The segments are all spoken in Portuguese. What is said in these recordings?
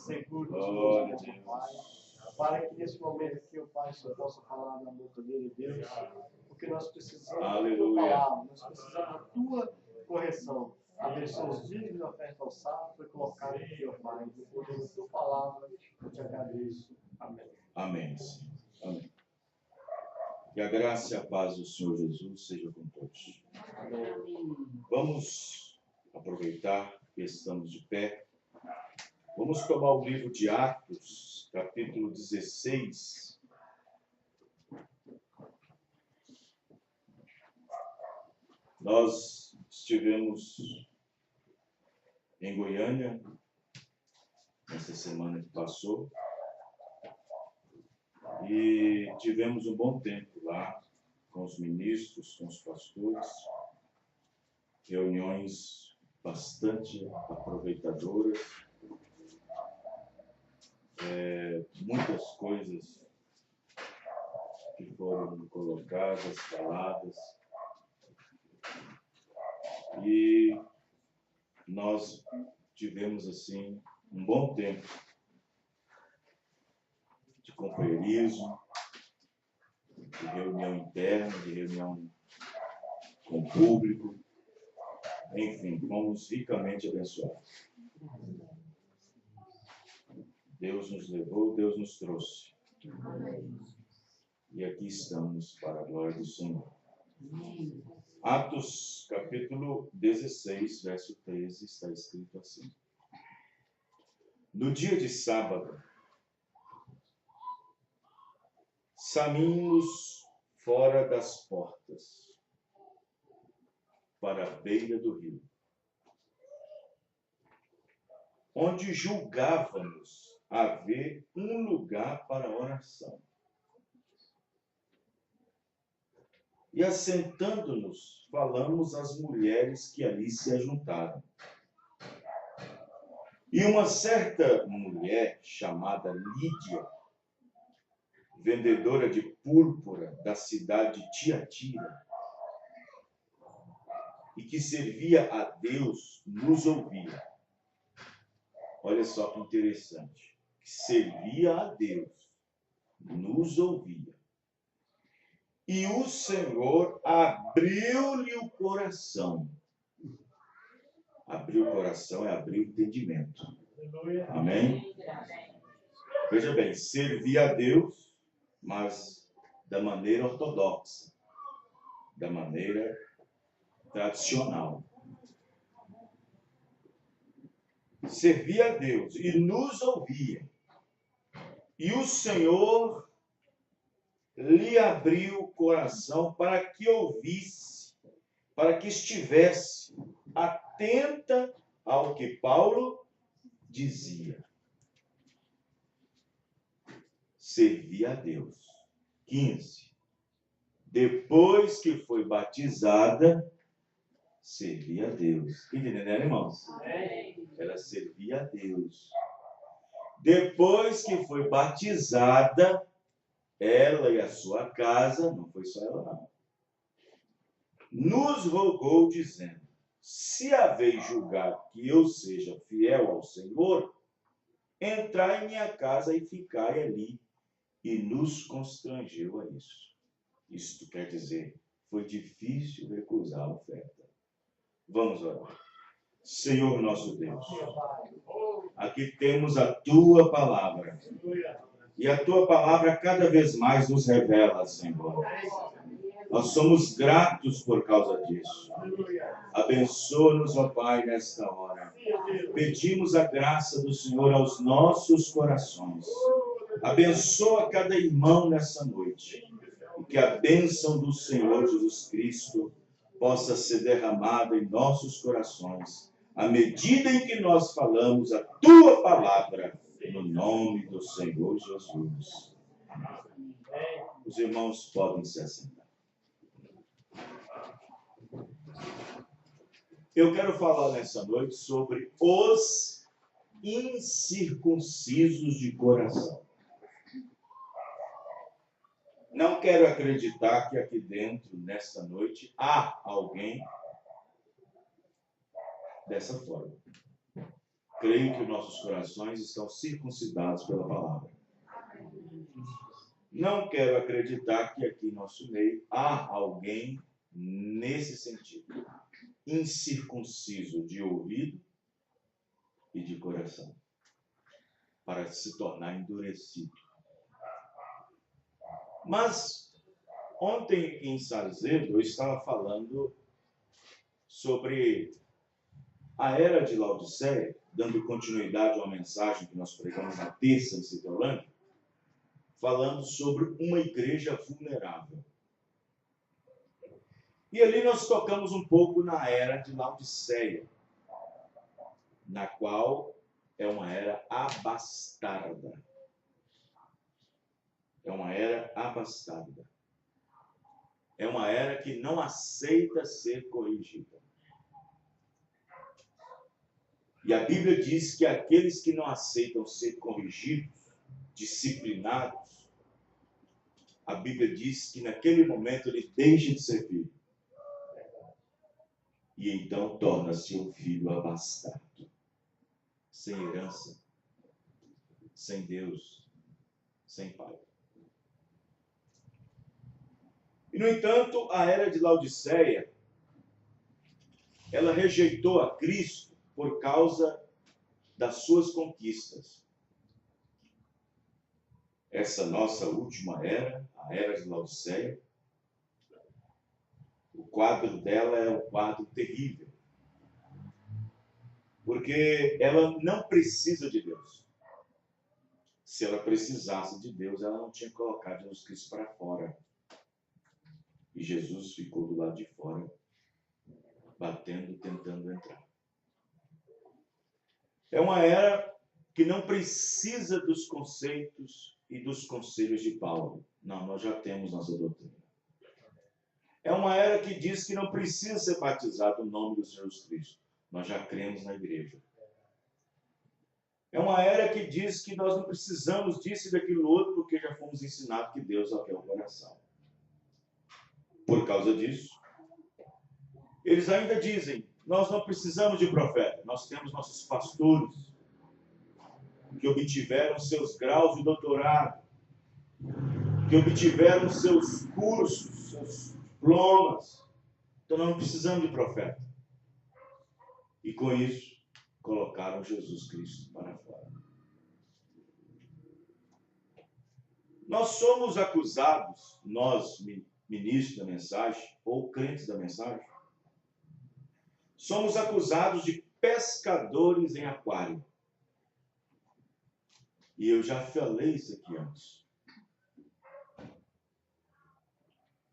seguro nos teus mãos, Pai. Para que nesse momento aqui, o Pai, só possa falar na boca dele, Deus, porque nós precisamos da tua palavra, nós precisamos da tua correção. Abençoa os dízimos da oferta ao sábado, foi colocado aqui, ó Pai, no poder da tua palavra, eu te agradeço. Amém. Amém, Senhor. Amém. Que a graça e a paz do Senhor Jesus seja com todos. Amém. Vamos aproveitar que estamos de pé. Vamos tomar o livro de Atos, capítulo 16. Nós estivemos em Goiânia, nessa semana que passou, e tivemos um bom tempo lá, com os ministros, com os pastores, reuniões bastante aproveitadoras, muitas coisas que foram colocadas, faladas, e nós tivemos assim um bom tempo de companheirismo, de reunião interna, de reunião com o público, enfim, fomos ricamente abençoados. Deus nos levou, Deus nos trouxe. E aqui estamos para a glória do Senhor. Atos, capítulo 16, verso 13, está escrito assim. No dia de sábado, saímos fora das portas, para a beira do rio, onde julgávamos haver um lugar para oração. E assentando-nos, falamos às mulheres que ali se ajuntaram. E uma certa mulher chamada Lídia, vendedora de púrpura da cidade de Tiatira, e que servia a Deus, nos ouvia. Olha só que interessante. Servia a Deus, nos ouvia. E o Senhor abriu-lhe o coração. Abrir o coração é abrir o entendimento. Amém? Veja bem, servia a Deus, mas da maneira ortodoxa, da maneira tradicional. Servia a Deus e nos ouvia. E o Senhor lhe abriu o coração para que ouvisse, para que estivesse atenta ao que Paulo dizia. Servia a Deus. 15. Depois que foi batizada, servia a Deus. Entenderam, irmãos? Ela servia a Deus. Depois que foi batizada, ela e a sua casa, não foi só ela não, nos rogou dizendo, se haveis julgado que eu seja fiel ao Senhor, entrai em minha casa e ficai ali. E nos constrangeu a isso. Isto quer dizer, foi difícil recusar a oferta. Vamos orar. Senhor nosso Deus, aqui temos a Tua palavra. E a Tua palavra cada vez mais nos revela, Senhor. Nós somos gratos por causa disso. Abençoa-nos, ó Pai, nesta hora. Pedimos a graça do Senhor aos nossos corações. Abençoa cada irmão nessa noite. E que a bênção do Senhor Jesus Cristo possa ser derramada em nossos corações, à medida em que nós falamos a Tua palavra, no nome do Senhor Jesus. Amém. Os irmãos podem se assentar. Eu quero falar nessa noite sobre os incircuncisos de coração. Não quero acreditar que aqui dentro, nessa noite, há alguém dessa forma. creio que nossos corações estão circuncidados pela palavra. Não quero acreditar que aqui em nosso meio há alguém nesse sentido, incircunciso de ouvido e de coração, para se tornar endurecido. Mas ontem em Sarzedo eu estava falando sobre a era de Laodiceia, dando continuidade a uma mensagem que nós pregamos na terça em Citrolândia, falando sobre uma igreja vulnerável. E ali nós tocamos um pouco na era de Laodiceia, na qual é uma era abastarda. É uma era abastarda. É uma era que não aceita ser corrigida. E a Bíblia diz que aqueles que não aceitam ser corrigidos, disciplinados, a Bíblia diz que naquele momento ele deixa de ser filho. E então torna-se um filho abastardo, sem herança, sem Deus, sem pai. E, no entanto, a era de Laodiceia, ela rejeitou a Cristo por causa das suas conquistas. Essa nossa última era, a era de Laodiceia, o quadro dela é um quadro terrível. Porque ela não precisa de Deus. Se ela precisasse de Deus, ela não tinha colocado Jesus Cristo para fora. E Jesus ficou do lado de fora, batendo, tentando entrar. É uma era que não precisa dos conceitos e dos conselhos de Paulo. Não, nós já temos nossa doutrina. É uma era que diz que não precisa ser batizado no nome do Senhor Jesus Cristo. Nós já cremos na igreja. É uma era que diz que nós não precisamos disso e daquilo outro, porque já fomos ensinados que Deus só quer o coração. Por causa disso, eles ainda dizem, nós não precisamos de profeta, nós temos nossos pastores, que obtiveram seus graus de doutorado, que obtiveram seus cursos, seus diplomas, então nós não precisamos de profeta. E com isso, colocaram Jesus Cristo para fora. Nós somos acusados, nós, ministros da mensagem, ou crentes da mensagem, somos acusados de pescadores em aquário. E eu já falei isso aqui antes.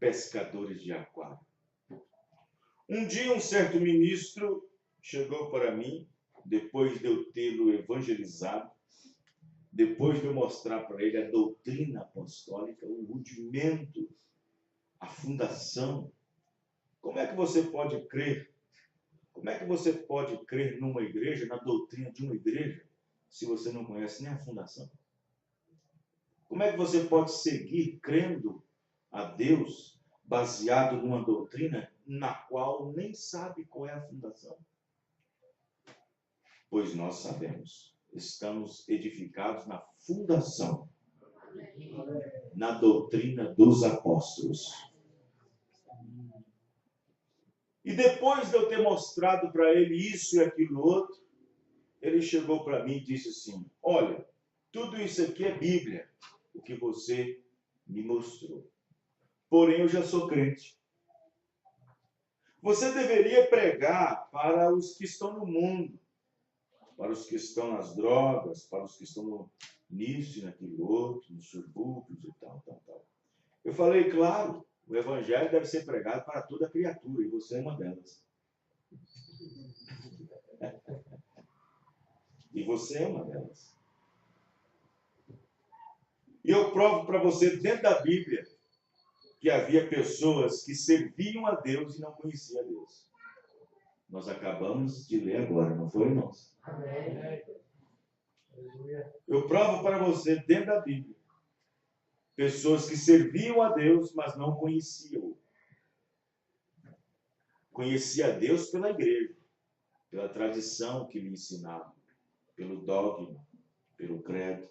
Pescadores de aquário. Um dia um certo ministro chegou para mim, depois de eu tê-lo evangelizado, depois de eu mostrar para ele a doutrina apostólica, o rudimento, a fundação. Como é que você pode crer? Como é que você pode crer numa igreja, na doutrina de uma igreja, se você não conhece nem a fundação? Como é que você pode seguir crendo a Deus baseado numa doutrina na qual nem sabe qual é a fundação? Pois nós sabemos, estamos edificados na fundação, na doutrina dos apóstolos. E depois de eu ter mostrado para ele isso e aquilo outro, ele chegou para mim e disse assim, olha, tudo isso aqui é Bíblia, o que você me mostrou. Porém, eu já sou crente. Você deveria pregar para os que estão no mundo, para os que estão nas drogas, para os que estão nisso e naquilo outro, nos subúrbios e tal. Eu falei, claro, o evangelho deve ser pregado para toda criatura, e você é uma delas. E você é uma delas. E eu provo para você, dentro da Bíblia, que havia pessoas que serviam a Deus e não conheciam a Deus. Nós acabamos de ler agora, não foi, irmãos? Amém. Eu provo para você, dentro da Bíblia, pessoas que serviam a Deus, mas não conheciam. Conhecia a Deus pela igreja, pela tradição que lhe ensinava. pelo dogma, pelo credo,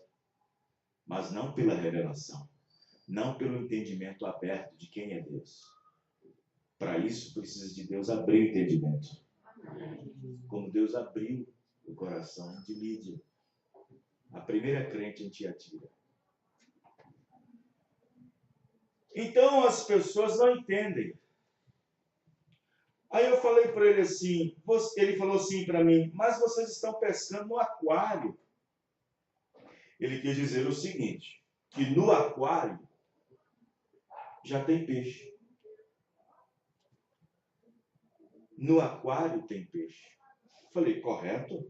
mas não pela revelação, não pelo entendimento aberto de quem é Deus. Para isso, precisa de Deus abrir o entendimento. Como Deus abriu o coração de Lídia, a primeira crente em Tiatira. Então, as pessoas não entendem. Aí eu falei para ele assim, ele falou assim para mim, mas vocês estão pescando no aquário. Ele quis dizer o seguinte, que no aquário já tem peixe. No aquário tem peixe. Falei, correto?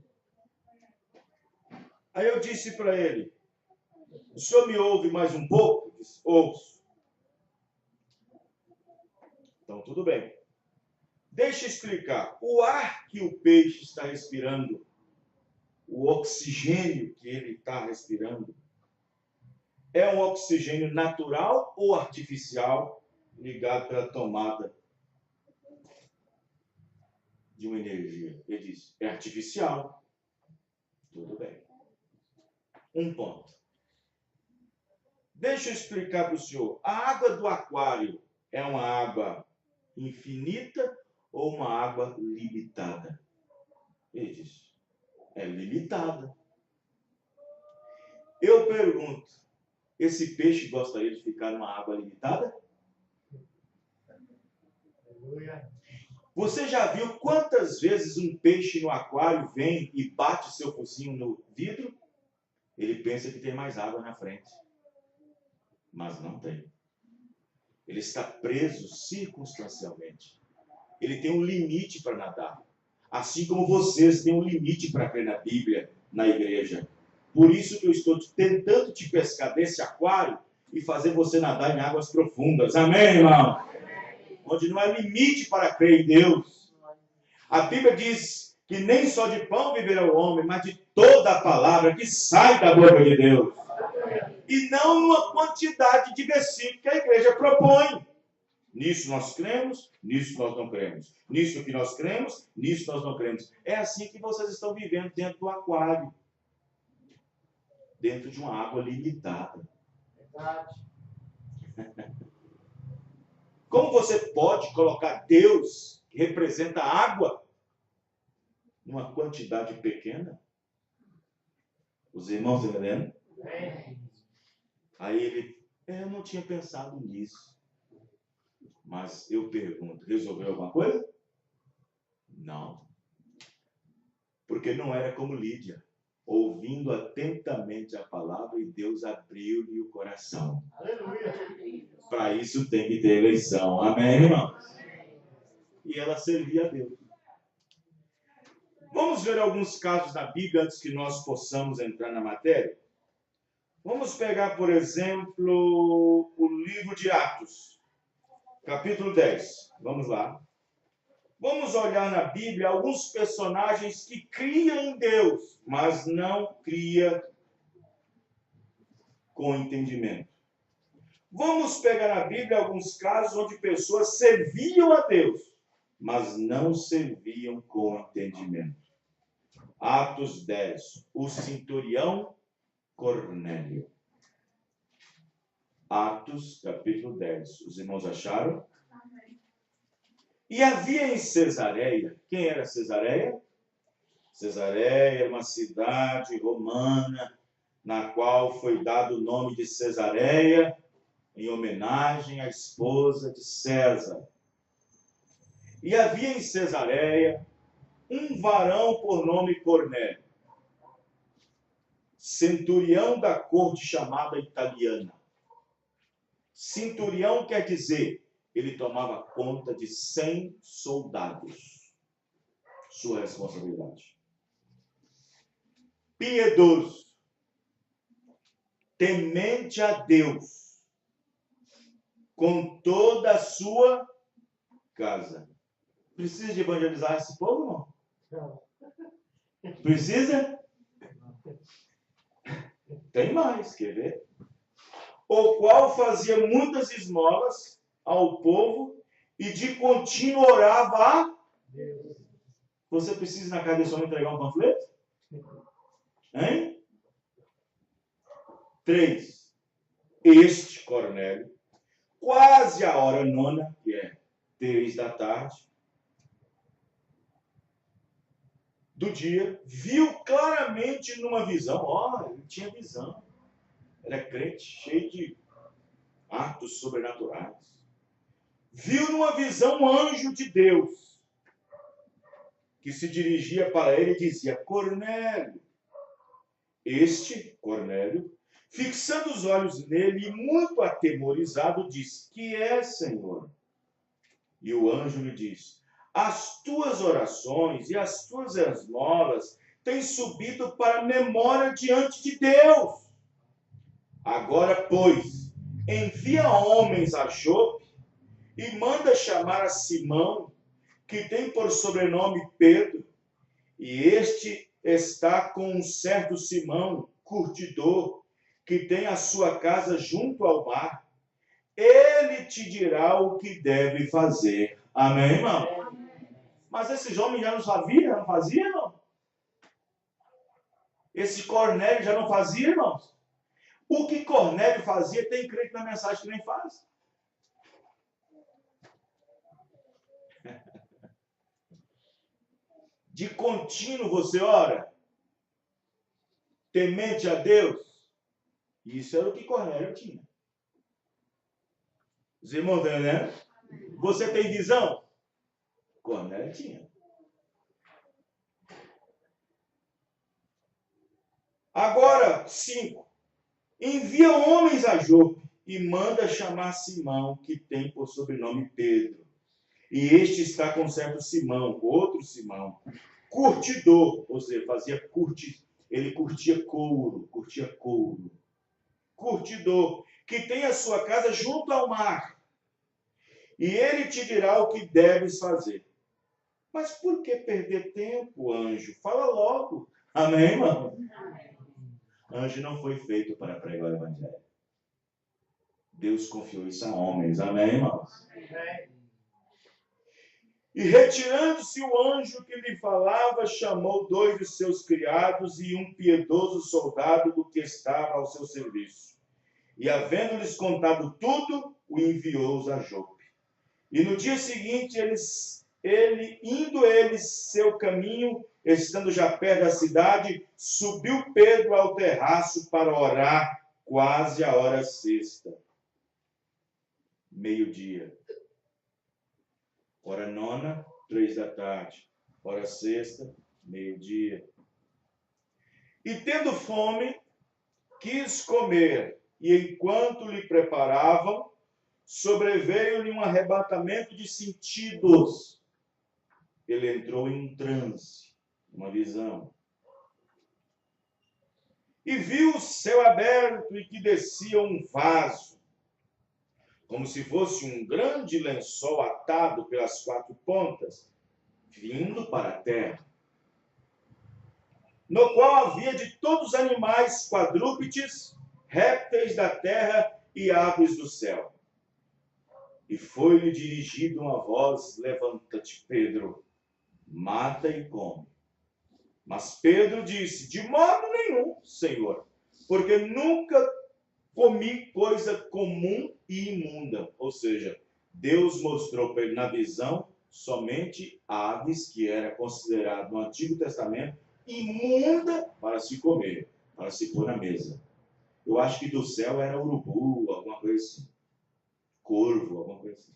Aí eu disse para ele, o senhor me ouve mais um pouco? Ele disse, ouço. Então, tudo bem. Deixa eu explicar. O ar que o peixe está respirando, o oxigênio que ele está respirando, é um oxigênio natural ou artificial ligado pela tomada de uma energia? Ele disse, é artificial. Tudo bem. Um ponto. Deixa eu explicar para o senhor. A água do aquário é uma água infinita ou uma água limitada? Ele disse, é limitada. Eu pergunto, esse peixe gostaria de ficar numa água limitada? Você já viu quantas vezes um peixe no aquário vem e bate seu focinho no vidro? Ele pensa que tem mais água na frente, mas não tem. Ele está preso circunstancialmente. Ele tem um limite para nadar. Assim como vocês têm um limite para crer na Bíblia, na igreja. Por isso que eu estou tentando te pescar desse aquário e fazer você nadar em águas profundas. Amém, irmão? Onde não há limite para crer em Deus. A Bíblia diz que nem só de pão viverá o homem, mas de toda a palavra que sai da boca de Deus. E não numa quantidade de versículos que a igreja propõe. Nisso nós cremos, nisso nós não cremos. Nisso que nós cremos, nisso nós não cremos. É assim que vocês estão vivendo dentro do aquário. Dentro de uma água limitada. Verdade. Como você pode colocar Deus, que representa a água, numa quantidade pequena? Os irmãos estão entendendo? Aí ele, eu não tinha pensado nisso. Mas eu pergunto, resolveu alguma coisa? Não. Porque não era como Lídia, ouvindo atentamente a palavra e Deus abriu-lhe o coração. Aleluia. Para isso tem que ter eleição. Amém, irmãos? E ela servia a Deus. Vamos ver alguns casos da Bíblia antes que nós possamos entrar na matéria? Vamos pegar, por exemplo, o livro de Atos, capítulo 10. Vamos lá. Vamos olhar na Bíblia alguns personagens que criam em Deus, mas não cria com entendimento. Vamos pegar na Bíblia alguns casos onde pessoas serviam a Deus, mas não serviam com entendimento. Atos 10, o centurião Cornélio. Atos, capítulo 10. Os irmãos acharam? E havia em Cesareia, quem era Cesareia? Cesareia era uma cidade romana, na qual foi dado o nome de Cesareia, em homenagem à esposa de César. E havia em Cesareia um varão por nome Cornélio, centurião da corte chamada italiana. Centurião quer dizer, ele tomava conta de 100 soldados. Sua responsabilidade. Piedoso, temente a Deus, com toda a sua casa. Precisa de evangelizar esse povo, não? Precisa? Tem mais, quer ver? O qual fazia muitas esmolas ao povo e de contínuo orava a Deus. Você precisa ir na casa desse homem entregar um panfleto? Hein? 3. Este Cornélio, quase a hora nona, que é 3 da tarde, do dia, viu claramente numa visão, ele tinha visão. Ele é crente, cheio de atos sobrenaturais. Viu numa visão um anjo de Deus, que se dirigia para ele e dizia: Cornélio. Este, Cornélio, fixando os olhos nele e muito atemorizado, disse: Que é, Senhor? E o anjo lhe disse: As tuas orações e as tuas esmolas têm subido para a memória diante de Deus. Agora, pois, envia homens a Jope e manda chamar a Simão, que tem por sobrenome Pedro, e este está com um certo Simão, curtidor, que tem a sua casa junto ao mar. Ele te dirá o que deve fazer. Amém, irmão? Amém. Mas esses homens já não sabiam, não faziam, não? Esse Cornélio já não fazia, irmãos? O que Cornélio fazia, tem crente na mensagem que nem faz. De contínuo você ora, temente a Deus. Isso era o que Cornélio tinha. Os irmãos estão entendendo? Você tem visão? Cornélio tinha. Agora, 5. Envia homens a Jope e manda chamar Simão, que tem por sobrenome Pedro. E este está com certo Simão, outro Simão, curtidor, ou seja, ele curtia couro, curtidor, que tem a sua casa junto ao mar. E ele te dirá o que deves fazer. Mas por que perder tempo, anjo? Fala logo. Amém, irmão? Anjo não foi feito para pregar o evangelho. Deus confiou isso a homens. Amém, irmãos? E retirando-se o anjo que lhe falava, chamou 2 de seus criados e um piedoso soldado do que estava ao seu serviço. E havendo-lhes contado tudo, o enviou a Jope. E no dia seguinte, indo eles seu caminho, estando já perto da cidade, subiu Pedro ao terraço para orar, quase a hora sexta. Meio-dia. Hora nona, 3 da tarde. Hora sexta, meio-dia. E tendo fome, quis comer, e enquanto lhe preparavam, sobreveio-lhe um arrebatamento de sentidos. Ele entrou em um transe, uma visão. E viu o céu aberto e que descia um vaso, como se fosse um grande lençol atado pelas 4 pontas, vindo para a terra, no qual havia de todos os animais quadrúpedes, répteis da terra e aves do céu. E foi-lhe dirigida uma voz: levanta-te, Pedro, mata e come. Mas Pedro disse: de modo nenhum, Senhor, porque nunca comi coisa comum e imunda. Ou seja, Deus mostrou para ele na visão somente aves, que era considerado no Antigo Testamento imunda para se comer, para se pôr na mesa. Eu acho que do céu era urubu, alguma coisa assim. Corvo, alguma coisa assim.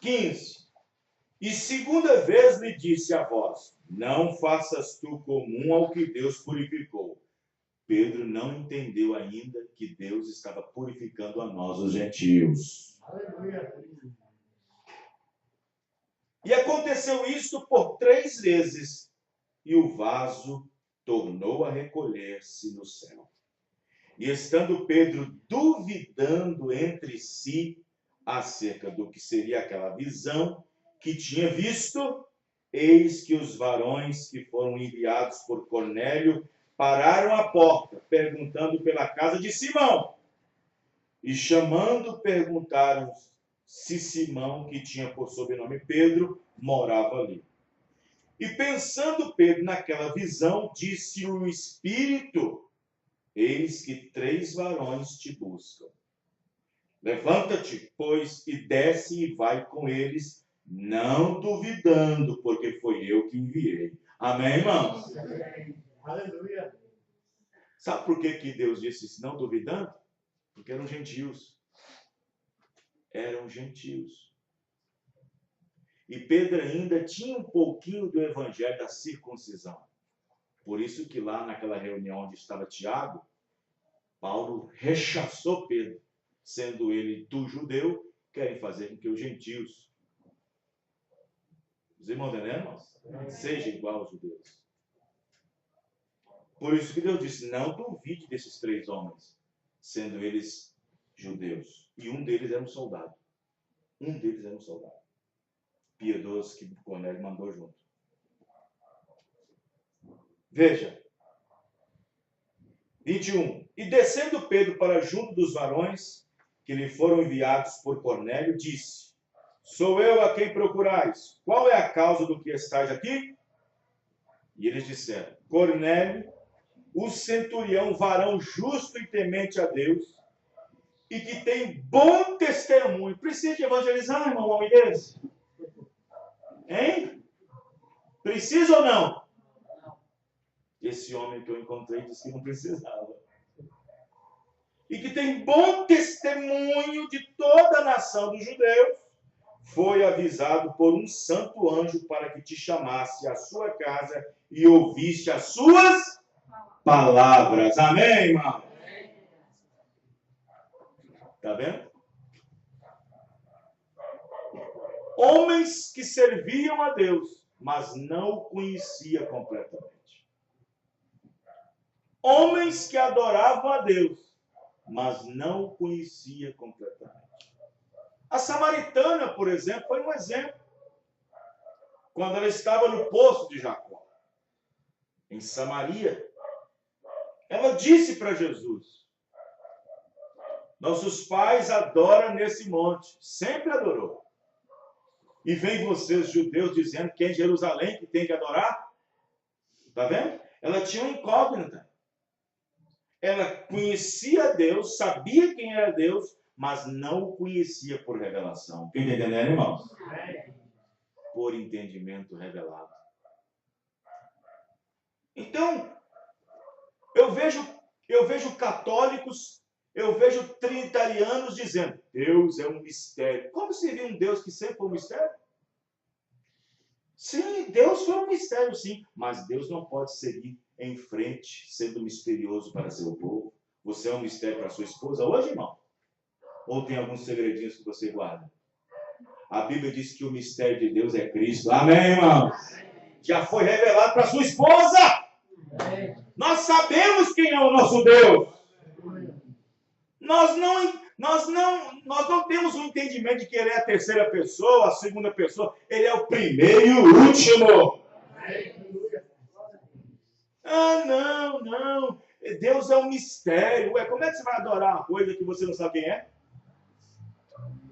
15. E segunda vez lhe disse a voz: não faças tu comum ao que Deus purificou. Pedro não entendeu ainda que Deus estava purificando a nós, os gentios. Aleluia. E aconteceu isto por 3 vezes, e o vaso tornou a recolher-se no céu. E estando Pedro duvidando entre si acerca do que seria aquela visão que tinha visto, eis que os varões que foram enviados por Cornélio pararam à porta, perguntando pela casa de Simão. E chamando, perguntaram se Simão, que tinha por sobrenome Pedro, morava ali. E pensando Pedro naquela visão, disse o Espírito: eis que 3 varões te buscam. Levanta-te, pois, e desce e vai com eles, não duvidando, porque foi eu que enviei. Amém, irmãos? Aleluia. Sabe por que Deus disse isso, não duvidando? Porque eram gentios. Eram gentios. E Pedro ainda tinha um pouquinho do evangelho da circuncisão. Por isso que lá naquela reunião onde estava Tiago, Paulo rechaçou Pedro, sendo ele do judeu, querem fazer com que os gentios, os irmãos entendendo, irmãos? Seja igual aos judeus. Por isso que Deus disse, não duvide desses 3 homens, sendo eles judeus. E um deles era um soldado. Um deles era um soldado. Piedoso que Cornélio mandou junto. Veja. 21. E descendo Pedro para junto dos varões que lhe foram enviados por Cornélio, disse: sou eu a quem procurais. Qual é a causa do que estáis aqui? E eles disseram: Cornélio, o centurião, varão justo e temente a Deus, e que tem bom testemunho. Precisa de evangelizar, irmão, um homem desse? Hein? Precisa ou não? Esse homem que eu encontrei disse que não precisava. E que tem bom testemunho de toda a nação dos judeus, foi avisado por um santo anjo para que te chamasse à sua casa e ouvisse as suas palavras. Amém, irmão? Está vendo? Homens que serviam a Deus, mas não o conhecia completamente. Homens que adoravam a Deus, mas não o conhecia completamente. A samaritana, por exemplo, foi um exemplo. Quando ela estava no poço de Jacó, em Samaria, ela disse para Jesus: nossos pais adoram nesse monte, sempre adorou. E vem vocês, judeus, dizendo que é em Jerusalém que tem que adorar? Está vendo? Ela tinha uma incógnita. Ela conhecia Deus, sabia quem era Deus, mas não o conhecia por revelação. Quem está entendendo, irmãos? Por entendimento revelado. Então, eu vejo católicos, eu vejo trinitarianos dizendo: Deus é um mistério. Como seria um Deus que sempre foi um mistério? Sim, Deus foi um mistério, sim, mas Deus não pode seguir em frente, sendo misterioso para seu povo. Você é um mistério para sua esposa hoje, irmão? Ou tem alguns segredinhos que você guarda? A Bíblia diz que o mistério de Deus é Cristo. Amém, irmão? Já foi revelado para sua esposa. Nós sabemos quem é o nosso Deus. Nós não temos um entendimento de que ele é a terceira pessoa, a segunda pessoa. Ele é o primeiro e o último. Ah, não. Deus é um mistério. Ué, como é que você vai adorar uma coisa que você não sabe quem é?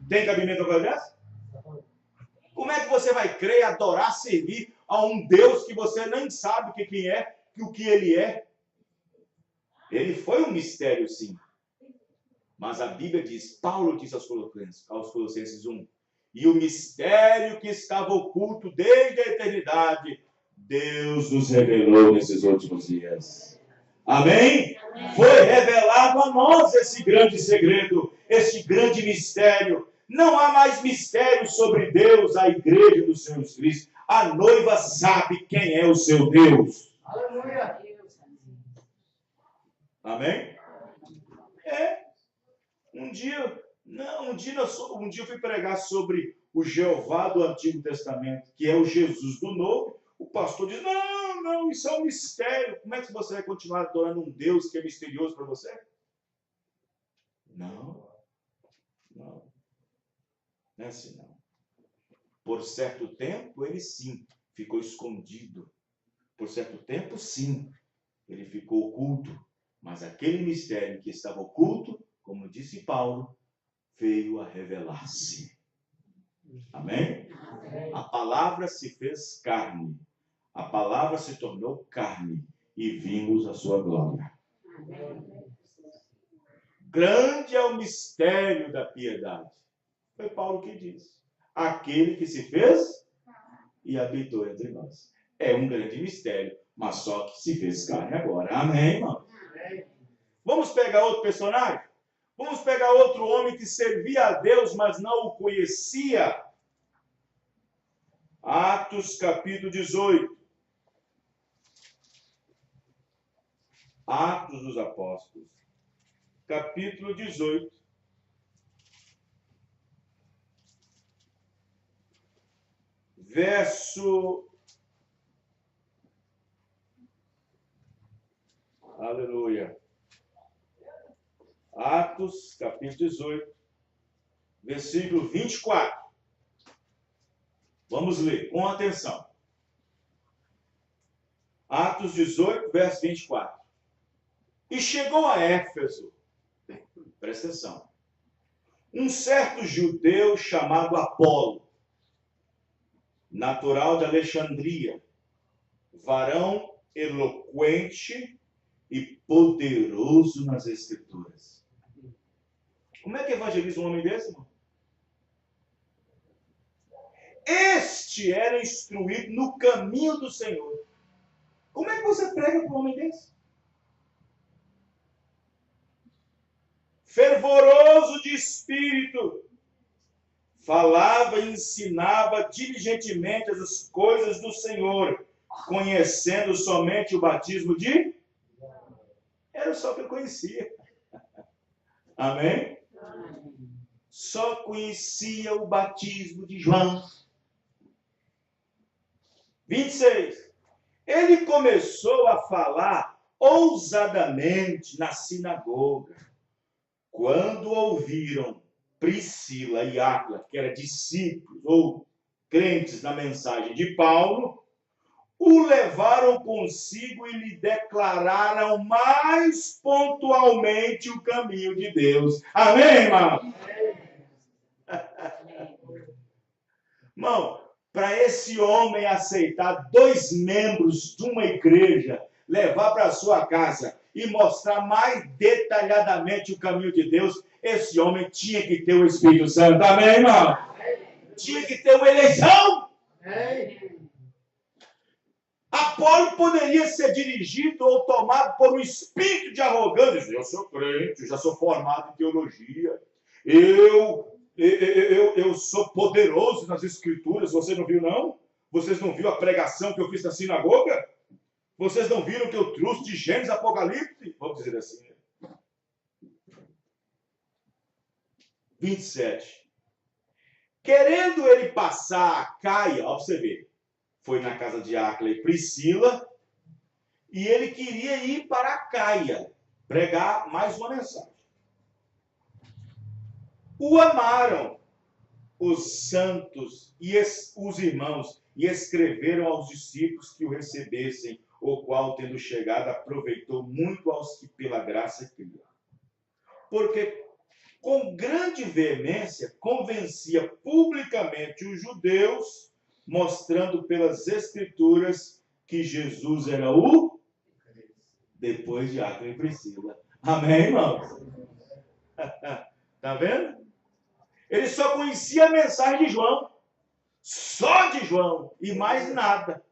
Tem cabimento a coisa dessa? Como é que você vai crer, adorar, servir a um Deus que você nem sabe quem é, o que ele é? Ele foi um mistério, sim. Mas a Bíblia diz, Paulo diz aos Colossenses 1, e o mistério que estava oculto desde a eternidade, Deus nos revelou nesses últimos dias. Amém? Foi revelado a nós esse grande segredo, esse grande mistério. Não há mais mistério sobre Deus, a igreja do Senhor Jesus Cristo. A noiva sabe quem é o seu Deus. Aleluia. Amém? Um dia eu fui pregar sobre o Jeová do Antigo Testamento, que é o Jesus do Novo. O pastor diz, não, isso é um mistério. Como é que você vai continuar adorando um Deus que é misterioso para você? Não é assim não. Por certo tempo, ele sim, ficou escondido. Por certo tempo, sim, ele ficou oculto. Mas aquele mistério que estava oculto, como disse Paulo, veio a revelar-se. Amém? A palavra se fez carne, A palavra se tornou carne e vimos a sua glória. Grande é o mistério da piedade. Foi Paulo que disse. Aquele que se fez e habitou entre nós. É um grande mistério, mas só que se fez carne agora. Amém, irmão? Vamos pegar outro personagem? Vamos pegar outro homem que servia a Deus, mas não o conhecia. Atos capítulo 18. Atos dos Apóstolos, capítulo 18. Verso... Aleluia. Atos, capítulo 18, versículo 24. Vamos ler com atenção. Atos 18, verso 24. E chegou a Éfeso, presta atenção, um certo judeu chamado Apolo, natural de Alexandria, varão eloquente e poderoso nas Escrituras. Como é que evangeliza um homem desse, irmão? Este era instruído no caminho do Senhor. Como é que você prega para um homem desse? Fervoroso de espírito, falava e ensinava diligentemente as coisas do Senhor, conhecendo somente o batismo de... Era só que eu conhecia. Amém? Só conhecia o batismo de João. 26. Ele começou a falar ousadamente na sinagoga. Quando ouviram Priscila e Áquila, que eram discípulos ou crentes na mensagem de Paulo, o levaram consigo e lhe declararam mais pontualmente o caminho de Deus. Amém, irmão? Irmão, para esse homem aceitar 2 membros de uma igreja, levar para sua casa e mostrar mais detalhadamente o caminho de Deus, esse homem tinha que ter o Espírito Santo. Amém, irmão? Tinha que ter uma eleição. Apolo poderia ser dirigido ou tomado por um espírito de arrogância. Eu sou crente, já sou formado em teologia. Eu sou poderoso nas Escrituras. Você não viu, não? Vocês não viram a pregação que eu fiz na sinagoga? Vocês não viram que eu trouxe de Gênesis Apocalipse? Vamos dizer assim. 27. Querendo ele passar a Caia, ó, pra você ver, foi na casa de Áquila e Priscila, e ele queria ir para a Caia, pregar mais uma mensagem. O amaram os santos e os irmãos, e escreveram aos discípulos que o recebessem, o qual, tendo chegado, aproveitou muito aos que pela graça criam. Porque com grande veemência convencia publicamente os judeus, mostrando pelas Escrituras que Jesus era o depois de Áquila e Priscila. Amém, irmãos? Tá vendo? Ele só conhecia a mensagem de João. Só de João. E mais nada.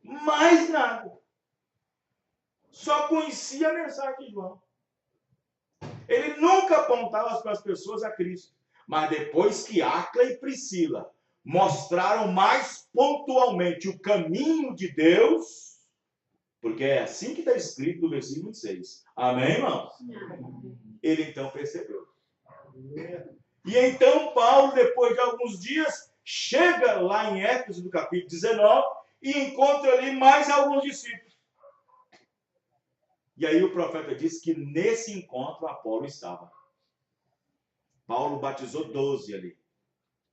Mais nada. Só conhecia a mensagem de João. Ele nunca apontava para as pessoas a Cristo. Mas depois que Áquila e Priscila mostraram mais pontualmente o caminho de Deus, porque é assim que está escrito no versículo 26. Amém, irmãos? Ele então percebeu. E então Paulo, depois de alguns dias, chega lá em Éfeso, no capítulo 19, e encontra ali mais alguns discípulos. E aí o profeta diz que nesse encontro Apolo estava. Paulo batizou 12 ali.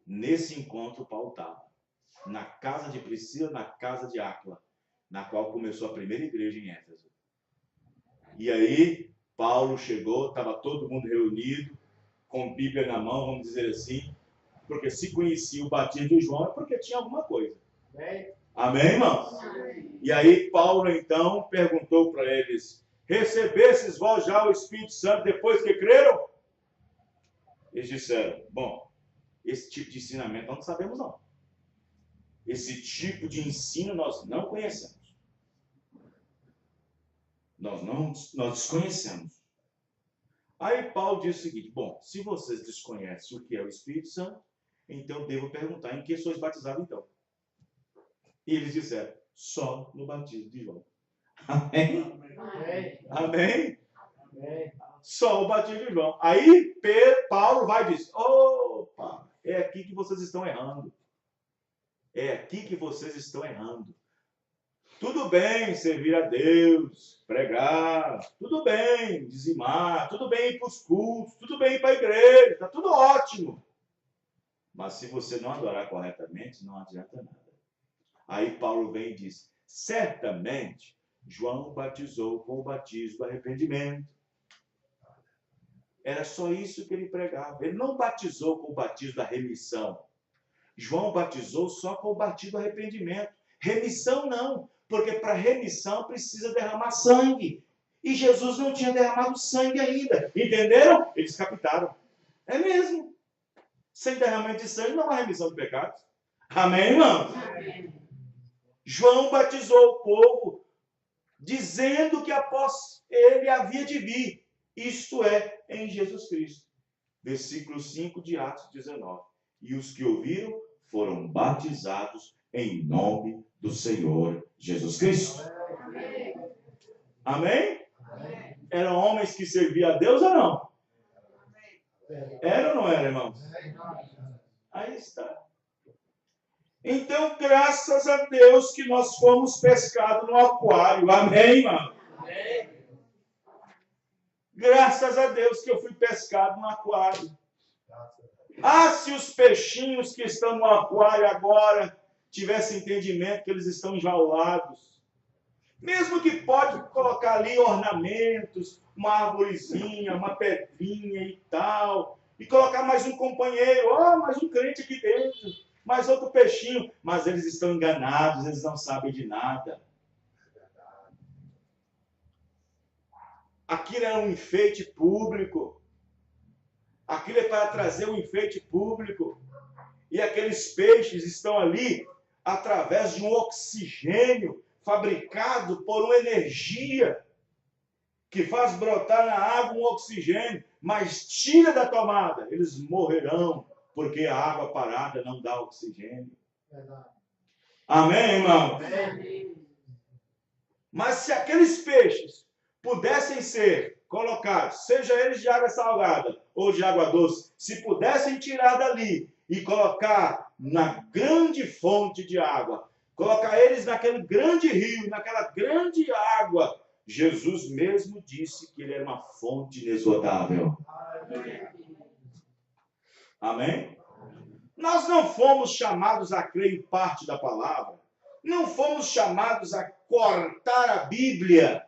Nesse encontro Paulo estava. Na casa de Priscila, na casa de Áquila, na qual começou a primeira igreja em Éfeso. E aí Paulo chegou, estava todo mundo reunido, com Bíblia na mão, vamos dizer assim, porque se conhecia o batismo de João é porque tinha alguma coisa. Amém, irmãos? E aí Paulo então perguntou para eles: recebestes vós já o Espírito Santo depois que creram? Eles disseram: bom, esse tipo de ensinamento nós não sabemos não. Esse tipo de ensino nós não conhecemos. Nós desconhecemos. Aí Paulo diz o seguinte: bom, se vocês desconhecem o que é o Espírito Santo, então devo perguntar em que sois batizados então. E eles disseram: só no batismo de João. Amém? Amém? Amém? Só o batismo de João. Aí Paulo vai e diz: opa, é aqui que vocês estão errando. É aqui que vocês estão errando. Tudo bem servir a Deus, pregar, tudo bem dizimar, tudo bem ir para os cultos, tudo bem ir para a igreja, está tudo ótimo. Mas se você não adorar corretamente, não adianta nada. Aí Paulo vem e diz: certamente João batizou com o batismo do arrependimento. Era só isso que ele pregava. Ele não batizou com o batismo da remissão. João batizou só com o batismo do arrependimento. Remissão não, porque para remissão precisa derramar sangue. E Jesus não tinha derramado sangue ainda. Entenderam? Eles captaram. É mesmo. Sem derramamento de sangue não há remissão de pecados. Amém, irmão? Amém. João batizou o povo dizendo que após ele havia de vir, isto é, em Jesus Cristo. Versículo 5 de Atos 19. E os que ouviram foram batizados em nome do Senhor Jesus Cristo. Amém? Amém? Eram homens que serviam a Deus ou não? Era ou não era, irmãos? Aí está. Então, graças a Deus que nós fomos pescados no aquário. Amém, irmão? Amém. Graças a Deus que eu fui pescado no aquário. Ah, se os peixinhos que estão no aquário agora tivessem entendimento que eles estão enjaulados. Mesmo que pode colocar ali ornamentos, uma arvorezinha, uma pedrinha e tal, e colocar mais um companheiro, mais um crente aqui dentro, mais outro peixinho, mas eles estão enganados, eles não sabem de nada. Aquilo é um enfeite público. Aquilo é para trazer um enfeite público. E aqueles peixes estão ali através de um oxigênio fabricado por uma energia que faz brotar na água um oxigênio, mas tira da tomada, eles morrerão, porque a água parada não dá oxigênio. Verdade. Amém, irmão? Amém. Mas se aqueles peixes pudessem ser colocados, seja eles de água salgada ou de água doce, se pudessem tirar dali e colocar na grande fonte de água, colocar eles naquele grande rio, naquela grande água, Jesus mesmo disse que ele era uma fonte inesgotável. Amém? Nós não fomos chamados a crer em parte da palavra. Não fomos chamados a cortar a Bíblia.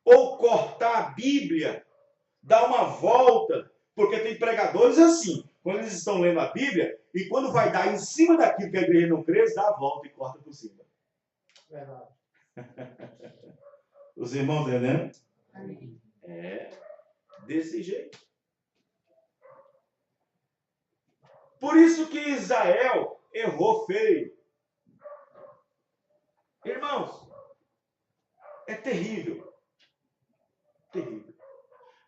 Ou cortar a Bíblia. Dar uma volta. Porque tem pregadores assim. Quando eles estão lendo a Bíblia, e quando vai dar em cima daquilo que a igreja não crê, eles dá a volta e corta por cima. Verdade. Os irmãos entendendo? Amém. É desse jeito. Por isso que Israel errou feio. Irmãos, é terrível. Terrível.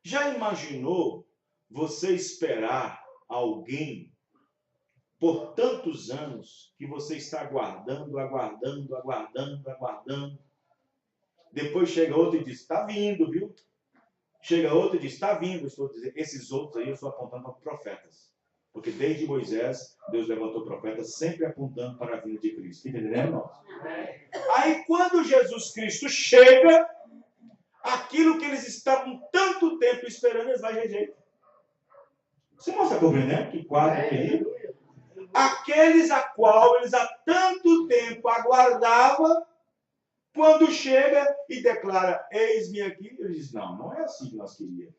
Já imaginou você esperar alguém por tantos anos que você está aguardando, aguardando, aguardando, aguardando? Depois chega outro e diz: está vindo, viu? Chega outro e diz: está vindo. Estou dizendo, esses outros aí eu estou apontando para profetas. Porque desde Moisés, Deus levantou profetas sempre apontando para a vinda de Cristo. Entendeu, irmãos? Aí quando Jesus Cristo chega, aquilo que eles estavam tanto tempo esperando, eles vão rejeitar. Você não está compreendendo que quadro terrível? Aqueles a qual eles há tanto tempo aguardavam, quando chega e declara: eis-me aqui, ele diz: não é assim que nós queríamos.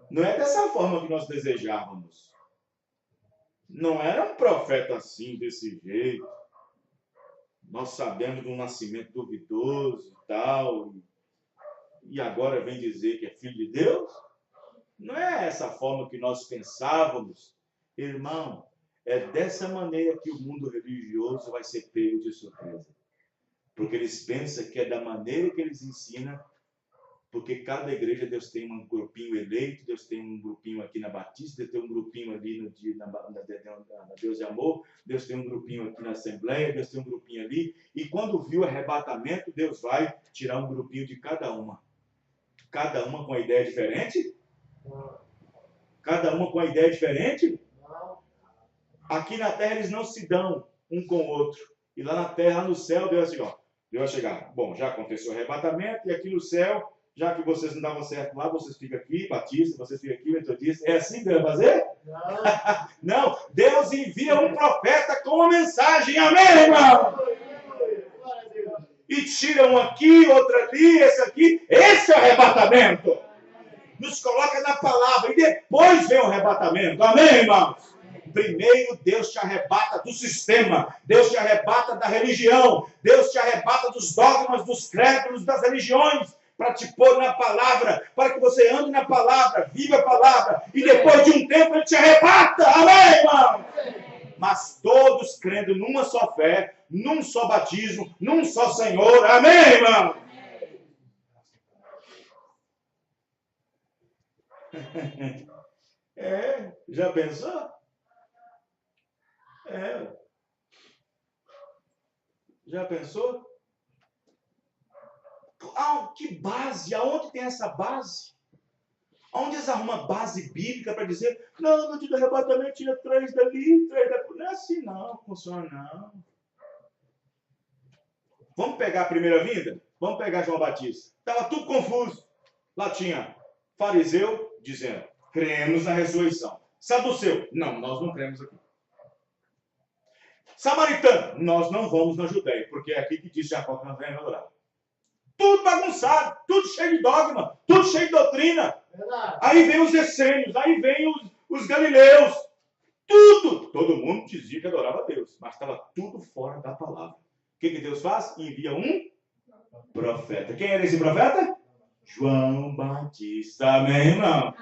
Não é dessa forma que nós desejávamos. Não era um profeta assim, desse jeito. Nós sabemos de um nascimento duvidoso e tal. E agora vem dizer que é filho de Deus? Não é essa forma que nós pensávamos. Irmão, é dessa maneira que o mundo religioso vai ser pego de surpresa. Porque eles pensam que é da maneira que eles ensinam, porque cada igreja, Deus tem um grupinho eleito, Deus tem um grupinho aqui na Batista, Deus tem um grupinho ali na Deus de Amor, Deus tem um grupinho aqui na Assembleia, Deus tem um grupinho ali, e quando viu o arrebatamento, Deus vai tirar um grupinho de cada uma. Cada uma com a ideia diferente? Cada uma com a ideia diferente? Aqui na terra eles não se dão um com o outro. E lá na terra, lá no céu, Deus assim, ó, Deus vai chegar. Bom, já aconteceu o arrebatamento, e aqui no céu, já que vocês não davam certo lá, vocês ficam aqui, Batista, vocês ficam aqui, Metodista. É assim que Deus vai fazer? Não. Não, Deus envia um profeta com uma mensagem. Amém, irmão? E tira um aqui, outro ali, esse aqui. Esse é o arrebatamento. Nos coloca na palavra e depois vem o arrebatamento. Amém, irmãos? Primeiro Deus te arrebata do sistema, Deus te arrebata da religião, Deus te arrebata dos dogmas, dos crédulos, das religiões, para te pôr na palavra, para que você ande na palavra, viva a palavra, e depois de um tempo Ele te arrebata. Amém, irmão? Mas todos crendo numa só fé, num só batismo, num só Senhor. Amém, irmão? Já pensou? Já pensou? Que base? Aonde tem essa base? Aonde eles arrumam base bíblica para dizer, não, no dia do arrebatamento tira 3 dali, 3 dali. Não é assim não, funciona não. Vamos pegar a primeira vinda? Vamos pegar João Batista. Estava tudo confuso. Lá tinha fariseu dizendo, cremos na ressurreição. Saduceu, não, nós não cremos aqui. Samaritano, nós não vamos na Judéia, porque é aqui que diz Jacó que nós vamos adorar. Tudo bagunçado, tudo cheio de dogma, tudo cheio de doutrina. Verdade. Aí vem os essênios, aí vem os galileus. Tudo. Todo mundo dizia que adorava a Deus, mas estava tudo fora da palavra. O que Deus faz? Envia um profeta. Quem era esse profeta? João Batista. Amém, irmão?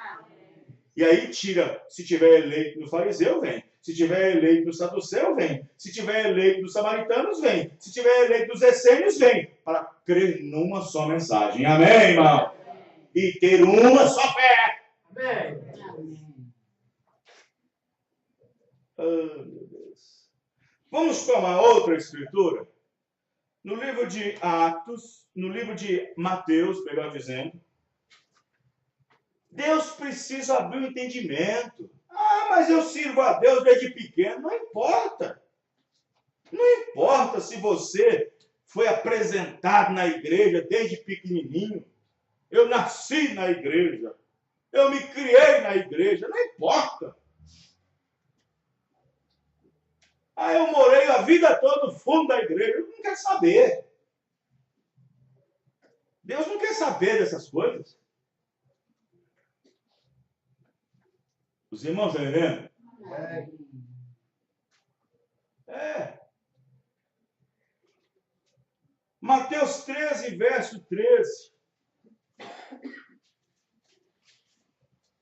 E aí tira, se tiver eleito no fariseu, vem. Se tiver eleito no saduceu, vem. Se tiver eleito dos samaritanos, vem. Se tiver eleito dos essênios, vem. Para crer numa só mensagem. Amém, irmão? E ter uma só fé. Amém. Oh, meu Deus. Vamos tomar outra escritura? No livro de Atos, no livro de Mateus, melhor dizendo, Deus precisa abrir o entendimento. Mas eu sirvo a Deus desde pequeno. Não importa. Não importa se você foi apresentado na igreja desde pequenininho. Eu nasci na igreja. Eu me criei na igreja. Não importa. Eu morei a vida toda no fundo da igreja. Eu não quero saber. Deus não quer saber dessas coisas. Os irmãos estão entendendo? Mateus 13, verso 13.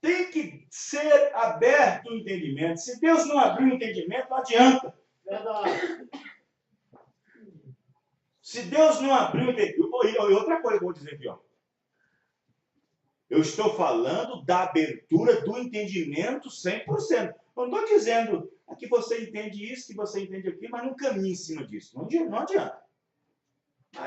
Tem que ser aberto o entendimento. Se Deus não abrir o entendimento, não adianta. Verdade. Se Deus não abrir o entendimento... E outra coisa que eu vou dizer aqui, ó. Eu estou falando da abertura do entendimento 100%. Não estou dizendo que você entende isso, que você entende aquilo, mas não caminhe em cima disso. Não adianta.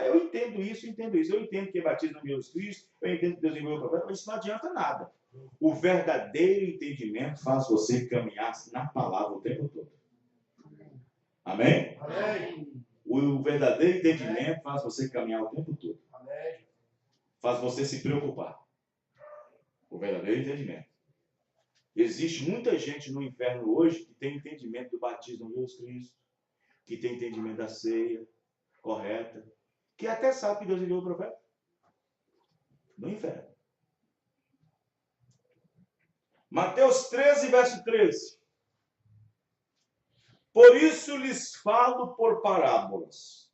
Eu entendo isso. Eu entendo que é batismo em Jesus Cristo, eu entendo que Deus enviou o profeta, mas isso não adianta nada. O verdadeiro entendimento faz você caminhar na palavra o tempo todo. Amém? Amém. O verdadeiro entendimento faz você caminhar o tempo todo. Amém. Faz você se preocupar. O verdadeiro entendimento. Existe muita gente no inferno hoje que tem entendimento do batismo em Jesus Cristo, que tem entendimento da ceia correta, que até sabe que Deus enviou o profeta. No inferno. Mateus 13, verso 13. Por isso lhes falo por parábolas,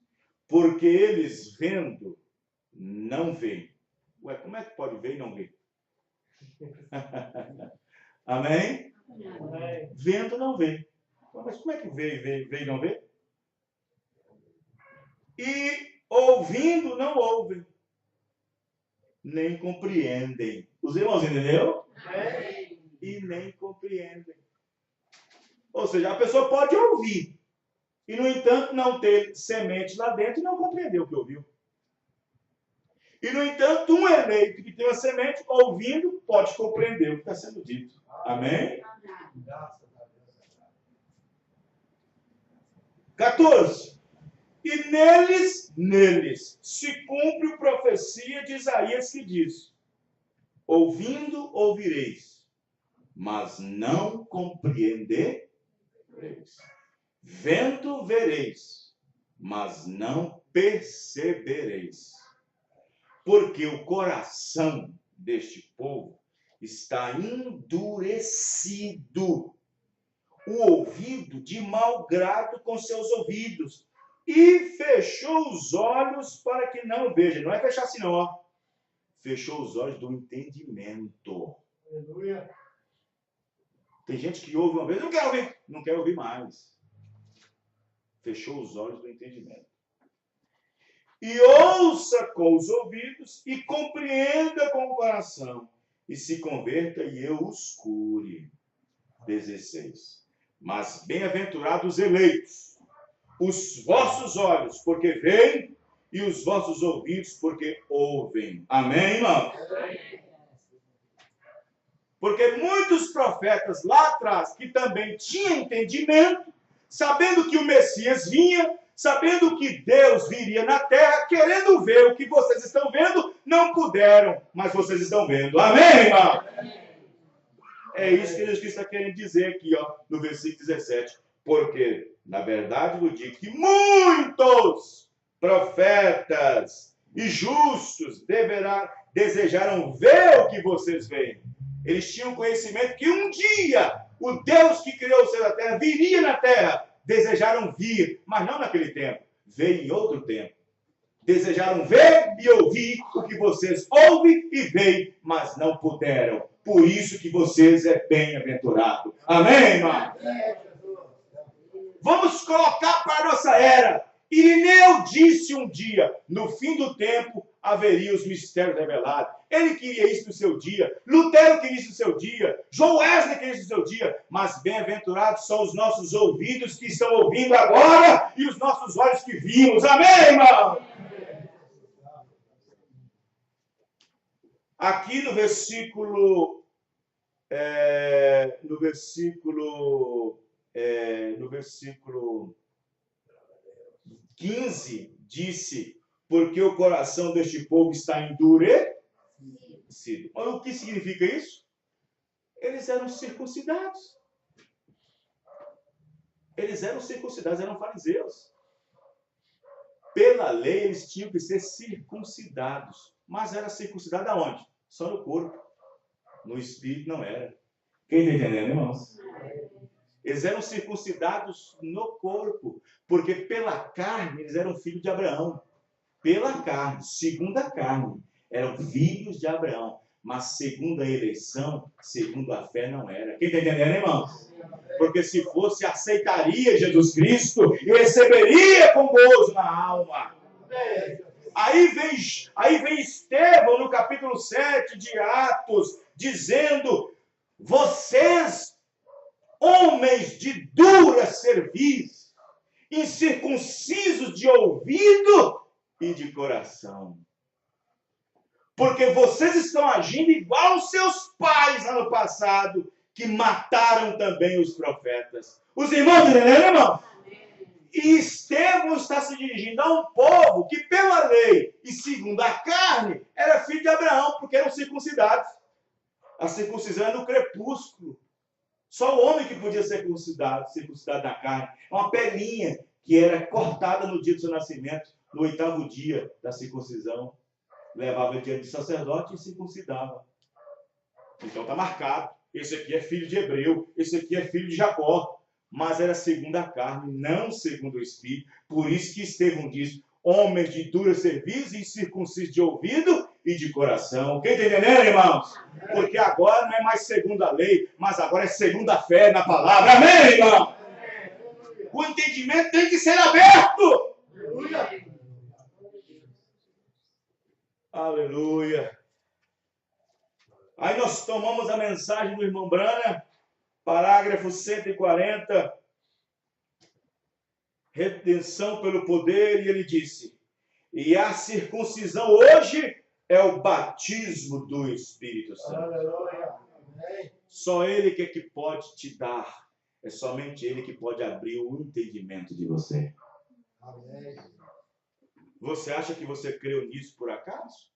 porque eles vendo, não veem. Ué, como é que pode ver e não ver? Amém? Amém. Vendo, não vê. Mas como é que vê e não vê? E ouvindo, não ouvem, nem compreendem. Os irmãos entenderam? E nem compreendem. Ou seja, a pessoa pode ouvir e, no entanto, não ter semente lá dentro e não compreender o que ouviu. E, no entanto, um eleito que tem a semente, ouvindo, pode compreender o que está sendo dito. Amém? 14. E neles se cumpre a profecia de Isaías que diz: ouvindo, ouvireis, mas não compreendereis. Vendo, vereis, mas não percebereis. Porque o coração deste povo está endurecido, o ouvido de mau grado com seus ouvidos, e fechou os olhos para que não veja. Não é fechar assim não, ó. Fechou os olhos do entendimento. Aleluia. Tem gente que ouve uma vez, não quer ouvir, não quer ouvir mais. Fechou os olhos do entendimento. E ouça com os ouvidos e compreenda com o coração, e se converta e eu os cure. 16. Mas bem-aventurados eleitos, os vossos olhos, porque veem, e os vossos ouvidos, porque ouvem. Amém, irmão? Porque muitos profetas lá atrás, que também tinham entendimento, sabendo que o Messias vinha, sabendo que Deus viria na terra, querendo ver o que vocês estão vendo, não puderam, mas vocês estão vendo. Amém, irmão? É isso que Jesus está querendo dizer aqui, ó, no versículo 17. Porque, na verdade, eu digo que muitos profetas e justos desejaram ver o que vocês veem. Eles tinham conhecimento que um dia o Deus que criou o céu e a terra viria na terra. Desejaram vir, mas não naquele tempo. Veio em outro tempo. Desejaram ver e ouvir o que vocês ouvem e veem, mas não puderam. Por isso que vocês é bem-aventurado. Amém, irmão? Vamos colocar para a nossa era. Irineu disse um dia, no fim do tempo haveria os mistérios revelados. Ele queria isso no seu dia. Lutero queria isso no seu dia. João Wesley queria isso no seu dia. Mas bem-aventurados são os nossos ouvidos que estão ouvindo agora e os nossos olhos que vimos. Amém, irmão? Aqui no versículo 15, disse, porque o coração deste povo está endurecido. Olha o que significa isso? Eles eram circuncidados. Eles eram circuncidados, eram fariseus. Pela lei, eles tinham que ser circuncidados. Mas era circuncidado aonde? Só no corpo. No espírito não era. Quem está entendendo, irmãos? Eles eram circuncidados no corpo, porque pela carne eles eram filhos de Abraão. Pela carne, segundo a carne, eram filhos de Abraão. Mas segundo a eleição, segundo a fé, não era. Quem está entendendo, irmãos? Porque se fosse, aceitaria Jesus Cristo e receberia com gozo na alma. Aí vem Estevão, no capítulo 7 de Atos, dizendo, vocês, homens de dura cerviz, incircuncisos de ouvido e de coração. Porque vocês estão agindo igual aos seus pais lá no passado, que mataram também os profetas. Os irmãos entenderam, irmão? E Estevão está se dirigindo a um povo que, pela lei e segundo a carne, era filho de Abraão, porque eram circuncidados. A circuncisão é no crepúsculo. Só o homem que podia ser circuncidado na carne. Uma pelinha que era cortada no dia do seu nascimento, no 8º dia da circuncisão. Levava diante do sacerdote e circuncidava. Então está marcado. Esse aqui é filho de Hebreu, esse aqui é filho de Jacó. mas era segundo a carne, não segundo o Espírito. Por isso que Estevão diz, homens de dura cerviz, incircuncisos de ouvido e de coração. Quem está entendendo, irmãos? Porque agora não é mais segundo a lei, mas agora é segundo a fé na palavra. Amém, irmão? O entendimento tem que ser aberto. Aleluia. Aí nós tomamos a mensagem do irmão Brana, parágrafo 140, redenção pelo poder, e ele disse, e a circuncisão hoje é o batismo do Espírito Santo. Aleluia. Só Ele que pode te dar, é somente Ele que pode abrir o entendimento de você. Amém. Você acha que você creu nisso por acaso?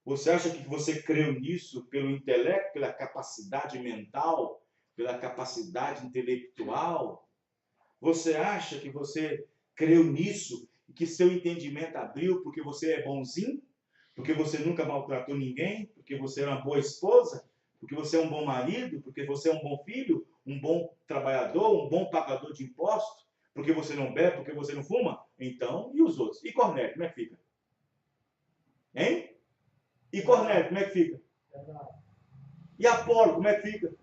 Você acha que você creu nisso pelo intelecto, pela capacidade mental, pela capacidade intelectual? Você acha que você creu nisso e que seu entendimento abriu porque você é bonzinho? Porque você nunca maltratou ninguém? Porque você é uma boa esposa? Porque você é um bom marido? Porque você é um bom filho? Um bom trabalhador? Um bom pagador de impostos? Porque você não bebe? Porque você não fuma? Então, e os outros? E Cornélio, como é que fica? Hein? E Cornélio, como é que fica? E Apolo, como é que fica?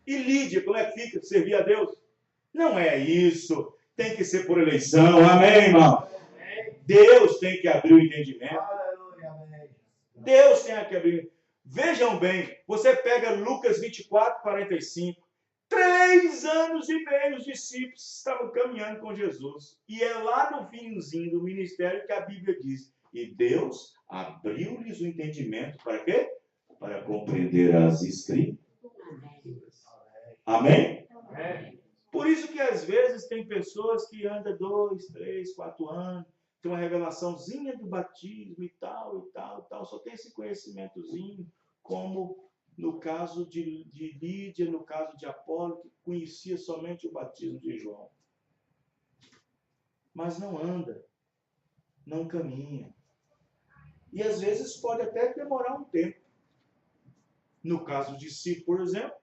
E Lídia, como é que fica? Servir a Deus? Não é isso. Tem que ser por eleição. Amém, irmão? Deus tem que abrir o entendimento. Deus tem que abrir. Vejam bem, você pega Lucas 24, 45. 3 anos e meio os discípulos estavam caminhando com Jesus. E é lá no finzinho do ministério que a Bíblia diz. E Deus abriu-lhes o entendimento para quê? Para compreender as Escrituras. Amém? Amém? Por isso que às vezes tem pessoas que andam 2, 3, 4 anos, tem uma revelaçãozinha do batismo e tal, só tem esse conhecimentozinho, como no caso de Lídia, no caso de Apolo, que conhecia somente o batismo de João. Mas não anda, não caminha. E às vezes pode até demorar um tempo. No caso de si, por exemplo,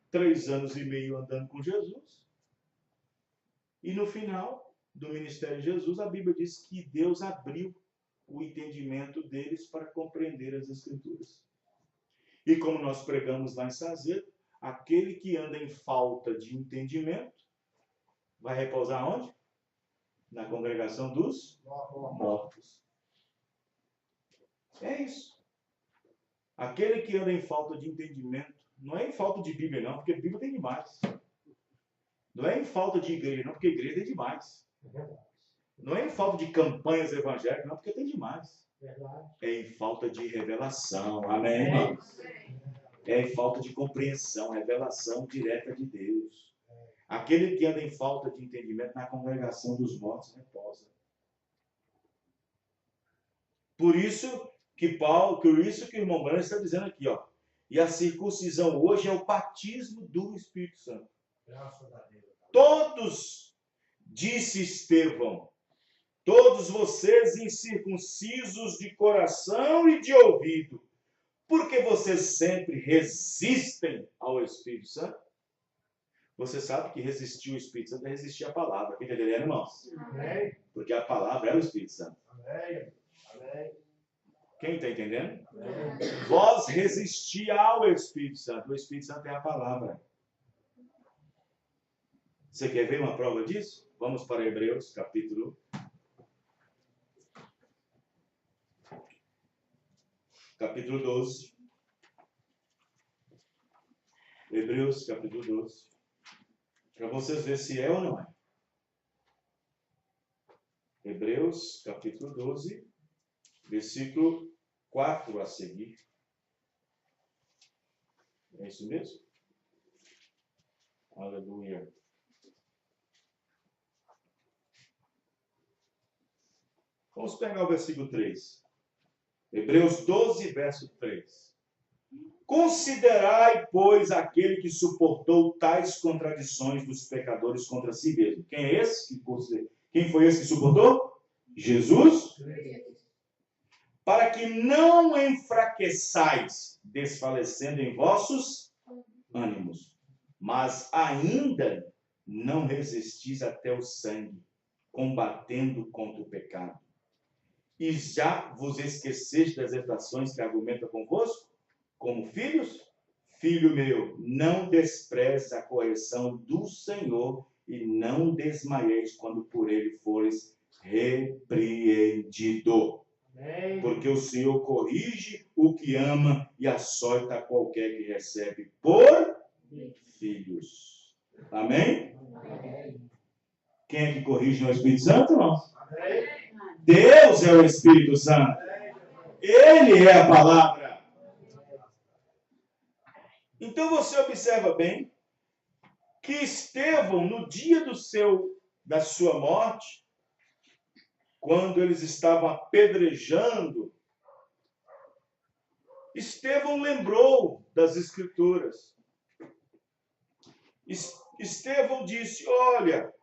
3 anos e meio andando com Jesus. E no final do ministério de Jesus, a Bíblia diz que Deus abriu o entendimento deles para compreender as Escrituras. E como nós pregamos lá em Sazedo, aquele que anda em falta de entendimento vai repousar onde? Na congregação dos mortos. É isso. Aquele que anda em falta de entendimento, não é em falta de Bíblia não, porque Bíblia tem demais. Não é em falta de igreja não, porque igreja tem demais. Não é em falta de campanhas evangélicas não, porque tem demais. É em falta de revelação. Amém, irmãos? É em falta de compreensão, revelação direta de Deus. Aquele que anda em falta de entendimento na congregação dos mortos reposa. Por isso que o irmão Branco está dizendo aqui, ó. E a circuncisão hoje é o batismo do Espírito Santo. Graças a Deus. Todos, disse Estevão, todos vocês incircuncisos de coração e de ouvido, porque vocês sempre resistem ao Espírito Santo? Você sabe que resistir ao Espírito Santo é resistir à palavra. Quem está entendendo, irmãos? Amém. Porque a palavra é o Espírito Santo. Amém. Amém. Quem está entendendo? Amém. Vós resisti ao Espírito Santo. O Espírito Santo é a palavra. Você quer ver uma prova disso? Vamos para Hebreus, capítulo 12. Hebreus, capítulo 12. Para vocês verem se é ou não é. Hebreus, capítulo 12, versículo 4 a seguir. É isso mesmo? Aleluia. Vamos pegar o versículo 3. Hebreus 12, verso 3. Considerai, pois, aquele que suportou tais contradições dos pecadores contra si mesmo. Quem é esse? Quem foi esse que suportou? Jesus. Para que não enfraqueçais, desfalecendo em vossos ânimos, mas ainda não resistis até o sangue, combatendo contra o pecado. E já vos esqueceis das exortações que argumentam convosco, como filhos? Filho meu, não desprezes a correção do Senhor e não desmaieis quando por ele fores repreendido. Amém. Porque o Senhor corrige o que ama e açoita qualquer que recebe por filhos. Amém? Quem é que corrige no Espírito Santo, irmão? Deus é o Espírito Santo. Ele é a palavra. Então você observa bem que Estevão, no dia da sua morte, quando eles estavam apedrejando, Estevão lembrou das Escrituras. Estevão disse: olha,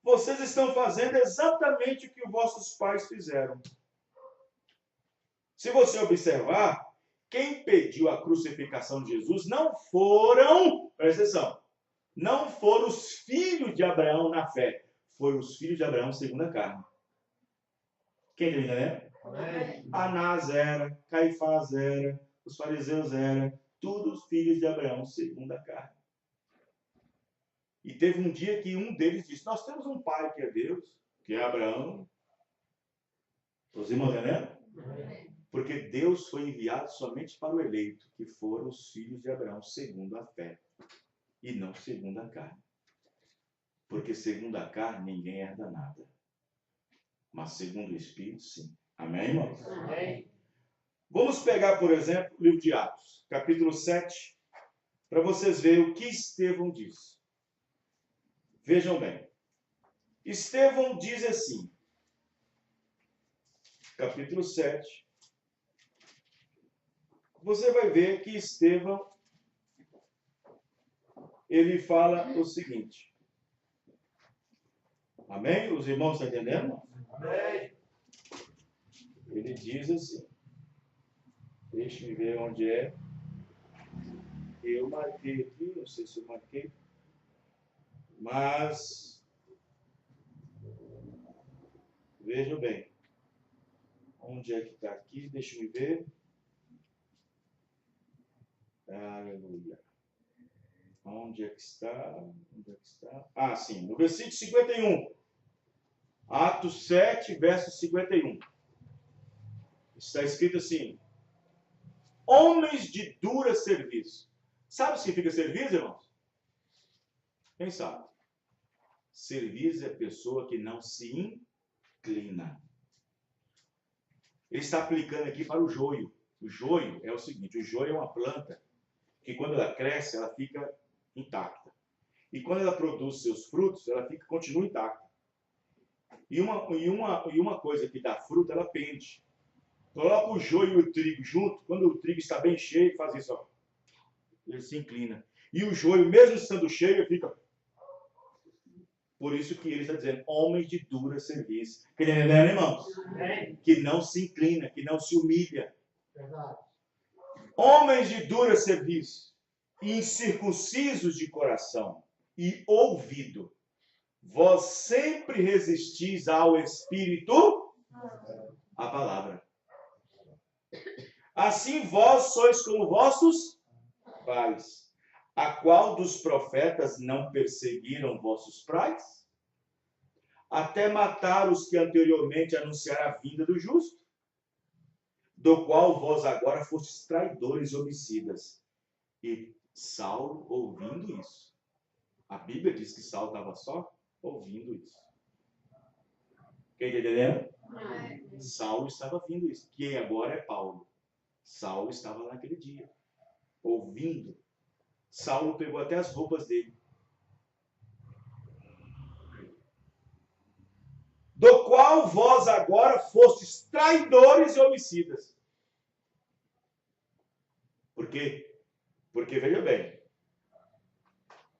vocês estão fazendo exatamente o que os vossos pais fizeram. Se você observar, quem pediu a crucificação de Jesus não foram, presta atenção, não foram os filhos de Abraão na fé, foram os filhos de Abraão segundo a carne. Quem está entendendo? Anás era, Caifás era, os fariseus eram, todos os filhos de Abraão segundo a carne. E teve um dia que um deles disse: nós temos um pai que é Deus, que é Abraão. Os irmãos entendendo? Porque Deus foi enviado somente para o eleito, que foram os filhos de Abraão, segundo a fé, e não segundo a carne. Porque segundo a carne, ninguém herda nada. Mas segundo o Espírito, sim. Amém, irmãos? Amém. Vamos pegar, por exemplo, o livro de Atos, capítulo 7, para vocês verem o que Estevão diz. Vejam bem. Estevão diz assim, capítulo 7, você vai ver que Estevão, ele fala o seguinte. Amém? Os irmãos estão entendendo? Amém. Ele diz assim. Deixa eu ver onde é. Eu marquei aqui, não sei se eu marquei. Mas vejam bem. Onde é que está aqui? Deixa eu ver. Aleluia. Onde é que está? Onde é que está? Ah, sim. No versículo 51. Atos 7, verso 51. Está escrito assim: homens de dura serviço. Sabe o que significa serviço, irmãos? Quem sabe? Serviço é pessoa que não se inclina. Ele está aplicando aqui para o joio. O joio é o seguinte: o joio é uma planta que quando ela cresce, ela fica intacta. E quando ela produz seus frutos, ela continua intacta. E uma coisa que dá fruto, ela pende. Coloca o joio e o trigo junto, quando o trigo está bem cheio, faz isso, ó. Ele se inclina. E o joio, mesmo estando cheio, fica. Por isso que ele está dizendo, homens de dura serviço. Entendendo, irmãos? Que não se inclina, que não se humilha. Verdade. Homens de dura serviço, incircuncisos de coração e ouvido, vós sempre resistis ao Espírito, a palavra. Assim vós sois como vossos pais. A qual dos profetas não perseguiram vossos pais? Até matar os que anteriormente anunciaram a vinda do justo, do qual vós agora fostes traidores e homicidas. E Saulo, ouvindo isso, a Bíblia diz que Saulo estava só ouvindo isso. Quem está entendendo? Saulo estava ouvindo isso. Quem agora é Paulo. Saulo estava naquele dia, ouvindo. Saulo pegou até as roupas dele. Do qual vós agora fostes traidores e homicidas. Por quê? Porque, veja bem,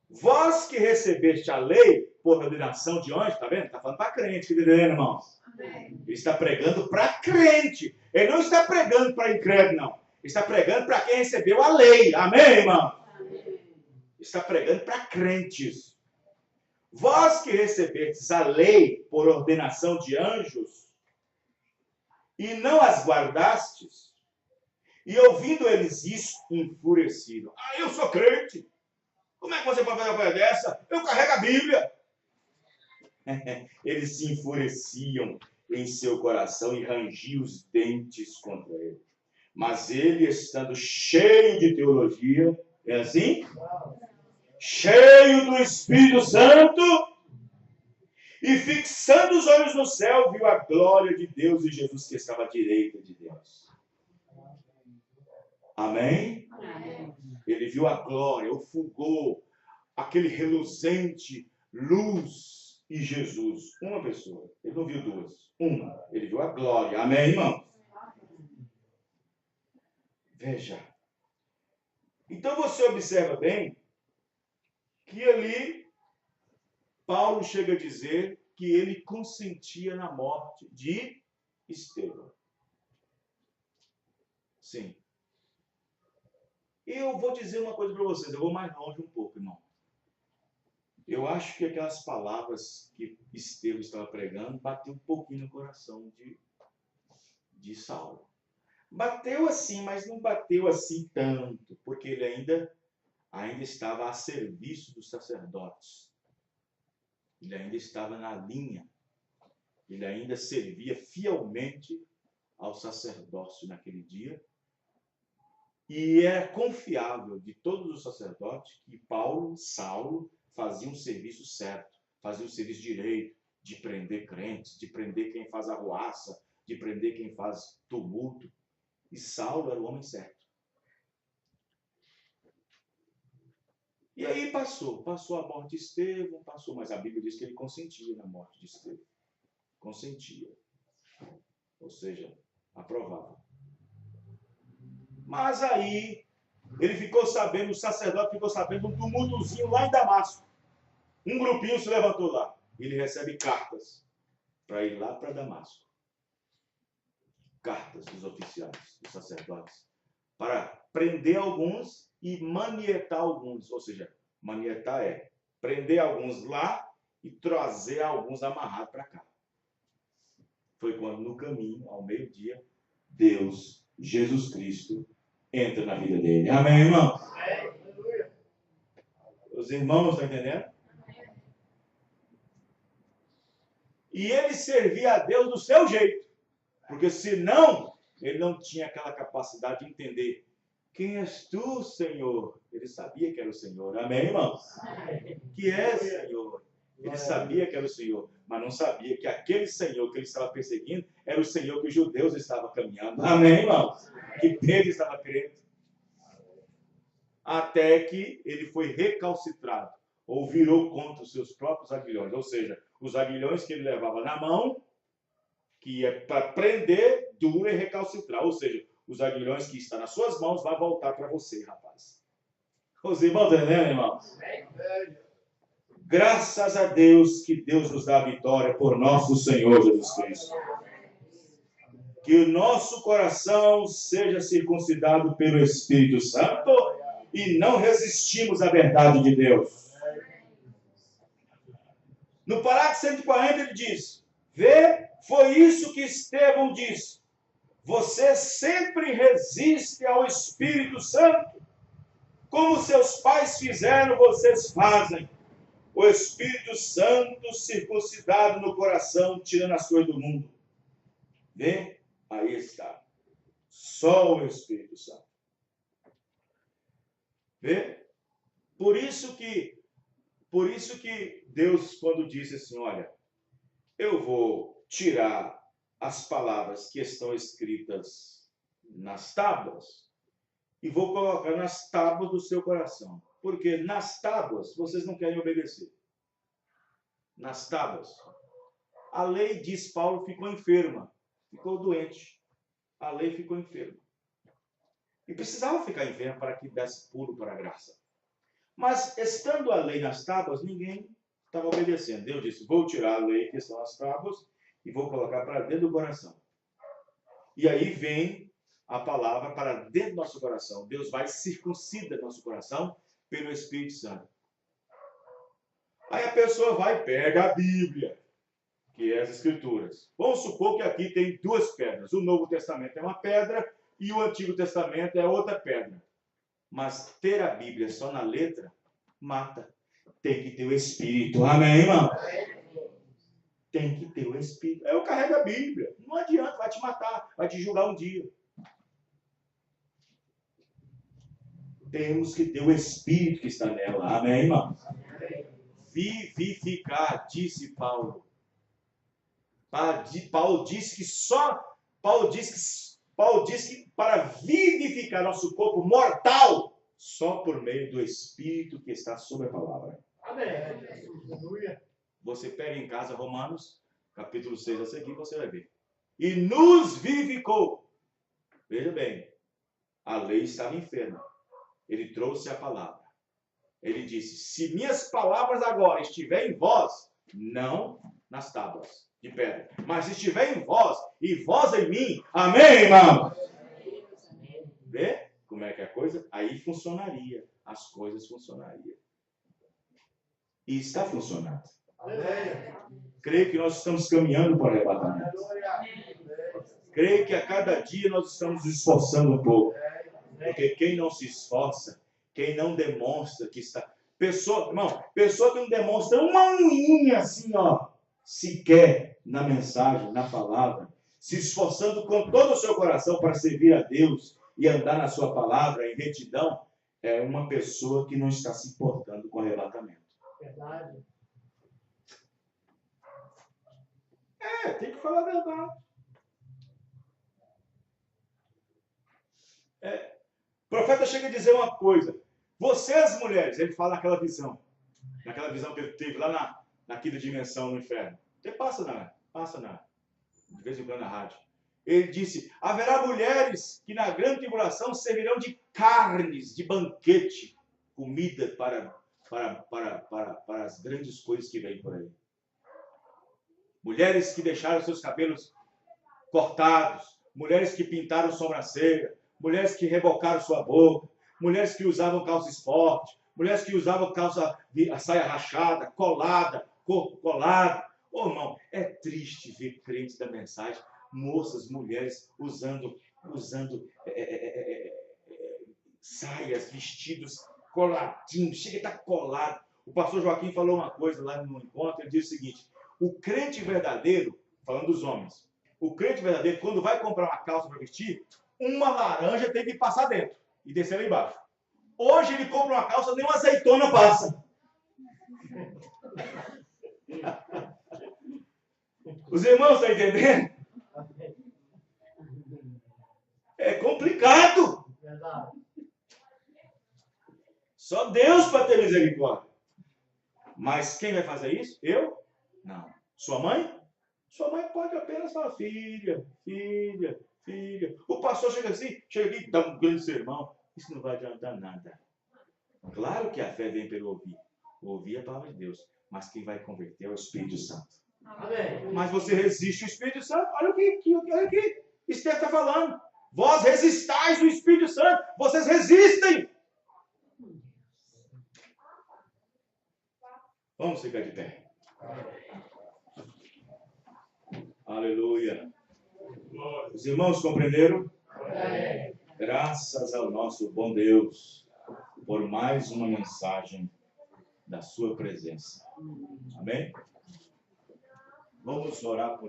vós que recebeste a lei por ordenação de onde? Está vendo? Está falando para crente, entendendo, irmãos? Amém. Ele está pregando para crente. Ele não está pregando para incrédulo, não. Ele está pregando para quem recebeu a lei. Amém, irmão? Amém. Está pregando para crentes. Vós que recebestes a lei por ordenação de anjos, e não as guardastes, e ouvindo eles isso, enfureciram. Ah, eu sou crente. Como é que você pode fazer uma coisa dessa? Eu carrego a Bíblia. Eles se enfureciam em seu coração e rangiam os dentes contra ele. Mas ele, estando cheio de teologia, é assim? Cheio do Espírito Santo, e fixando os olhos no céu, viu a glória de Deus e Jesus que estava à direita de Deus. Amém? Amém. Ele viu a glória, o fulgor, aquele reluzente luz e Jesus. Uma pessoa. Ele não viu duas. Uma. Ele viu a glória. Amém, irmão? Veja. Então você observa bem que ali Paulo chega a dizer que ele consentia na morte de Estevão. Sim. Eu vou dizer uma coisa para vocês, eu vou mais longe um pouco, irmão. Eu acho que aquelas palavras que Estevão estava pregando bateu um pouquinho no coração de Saulo. Bateu assim, mas não bateu assim tanto, porque ele ainda estava a serviço dos sacerdotes. Ele ainda estava na linha. Ele ainda servia fielmente ao sacerdócio naquele dia. E era confiável de todos os sacerdotes que Saulo, fazia um serviço certo, fazia um serviço direito, de prender crentes, de prender quem faz arruaça, de prender quem faz tumulto. E Saulo era o homem certo. E aí passou a morte de Estevão, mas a Bíblia diz que ele consentia na morte de Estevão. Consentia. Ou seja, aprovava. Mas aí, ele ficou sabendo, o sacerdote ficou sabendo um tumultozinho lá em Damasco. Um grupinho se levantou lá. Ele recebe cartas para ir lá para Damasco. Cartas dos oficiais, dos sacerdotes, para prender alguns e manietar alguns. Ou seja, manietar é prender alguns lá e trazer alguns amarrados para cá. Foi quando, no caminho, ao meio-dia, Deus, Jesus Cristo, entra na vida dele. Amém, irmão? Os irmãos estão entendendo? E ele servia a Deus do seu jeito. Porque senão, ele não tinha aquela capacidade de entender. Quem és tu, Senhor? Ele sabia que era o Senhor. Amém, irmãos? Que é, Senhor? Ele sabia que era o Senhor, mas não sabia que aquele Senhor que ele estava perseguindo era o Senhor que os judeus estavam caminhando. Amém, irmãos? Que Pedro estava crendo. Até que ele foi recalcitrado, ou virou contra os seus próprios aguilhões. Ou seja, os aguilhões que ele levava na mão, que ia para prender, dura e recalcitrar. Ou seja, os aguilhões que estão nas suas mãos vão voltar para você, rapaz. Os irmãos entendendo, irmãos? Graças a Deus que Deus nos dá a vitória por nosso Senhor Jesus Cristo. Que o nosso coração seja circuncidado pelo Espírito Santo e não resistimos à verdade de Deus. No parágrafo 140 ele diz: vê, foi isso que Estevão disse. Você sempre resiste ao Espírito Santo. Como seus pais fizeram, vocês fazem. O Espírito Santo circuncidado no coração, tirando as coisas do mundo. Vê? Aí está. Só o Espírito Santo. Vê? Por isso que Deus, quando disse assim, olha, eu vou tirar as palavras que estão escritas nas tábuas e vou colocar nas tábuas do seu coração. Porque nas tábuas vocês não querem obedecer. Nas tábuas. A lei, diz Paulo, ficou enferma. Ficou doente. A lei ficou enferma. E precisava ficar enferma para que desse pulo para a graça. Mas, estando a lei nas tábuas, ninguém estava obedecendo. Deus disse, vou tirar a lei que estão nas tábuas e vou colocar para dentro do coração. E aí vem a palavra para dentro do nosso coração. Deus vai circuncida nosso coração pelo Espírito Santo. Aí a pessoa vai e pega a Bíblia, que é as Escrituras. Vamos supor que aqui tem duas pedras. O Novo Testamento é uma pedra e o Antigo Testamento é outra pedra. Mas ter a Bíblia só na letra, mata. Tem que ter o Espírito. Amém, irmão? Tem que ter o Espírito. Eu carrego a Bíblia. Não adianta, vai te matar, vai te julgar um dia. Temos que ter o Espírito que está nela. Amém, irmão? Vivificar, disse Paulo. Paulo disse que para vivificar nosso corpo mortal, só por meio do Espírito que está sobre a palavra. Amém. Você pega em casa Romanos, capítulo 6 a seguir, você vai ver. E nos vivificou. Veja bem, a lei estava enferma. Ele trouxe a palavra. Ele disse, se minhas palavras agora estiverem em vós, não nas tábuas de pedra, mas se estiver em vós e vós em mim, amém, irmão? Vê como é que é a coisa? Aí funcionaria, as coisas funcionariam. E está funcionando. Creio que nós estamos caminhando para o arrebatamento. Creio que a cada dia nós estamos nos esforçando um pouco. Porque quem não se esforça, quem não demonstra que está... Pessoa que não demonstra uma unhinha assim, ó, sequer na mensagem, na palavra, se esforçando com todo o seu coração para servir a Deus e andar na sua palavra em retidão, é uma pessoa que não está se importando com o arrebatamento. Verdade. Tem que falar a verdade. O profeta chega a dizer uma coisa. Vocês, mulheres, ele fala naquela visão que ele teve lá na quinta dimensão no inferno. Você passa de vez em quando na rádio. Ele disse, haverá mulheres que na grande tribulação servirão de carnes, de banquete, comida para as grandes coisas que vêm por aí. Mulheres que deixaram seus cabelos cortados, mulheres que pintaram sobrancelha, mulheres que rebocaram sua boca, mulheres que usavam calça esporte, mulheres que usavam a saia rachada, colada, corpo colado. Ô, irmão, é triste ver crentes da mensagem, moças, mulheres usando saias, vestidos coladinhos, chega a estar colado. O pastor Joaquim falou uma coisa lá no encontro, ele disse o seguinte, o crente verdadeiro, falando dos homens, o crente verdadeiro, quando vai comprar uma calça para vestir, uma laranja tem que passar dentro e descer lá embaixo. Hoje ele compra uma calça, nem uma azeitona passa. Os irmãos estão entendendo? É complicado. Verdade. Só Deus para ter misericórdia. Mas quem vai fazer isso? Eu? Não. Sua mãe? Sua mãe pode apenas falar, filha. O pastor chega aqui, dá um grande sermão. Isso não vai adiantar nada. Claro que a fé vem pelo ouvir. Ouvir a palavra de Deus. Mas quem vai converter é o Espírito Santo. Amém. Mas você resiste ao Espírito Santo. Olha o que Esther está falando. Vós resistais o Espírito Santo. Vocês resistem. Vamos ficar de pé. Aleluia. Os irmãos compreenderam? Amém. Graças ao nosso bom Deus por mais uma mensagem da sua presença. Amém? Vamos orar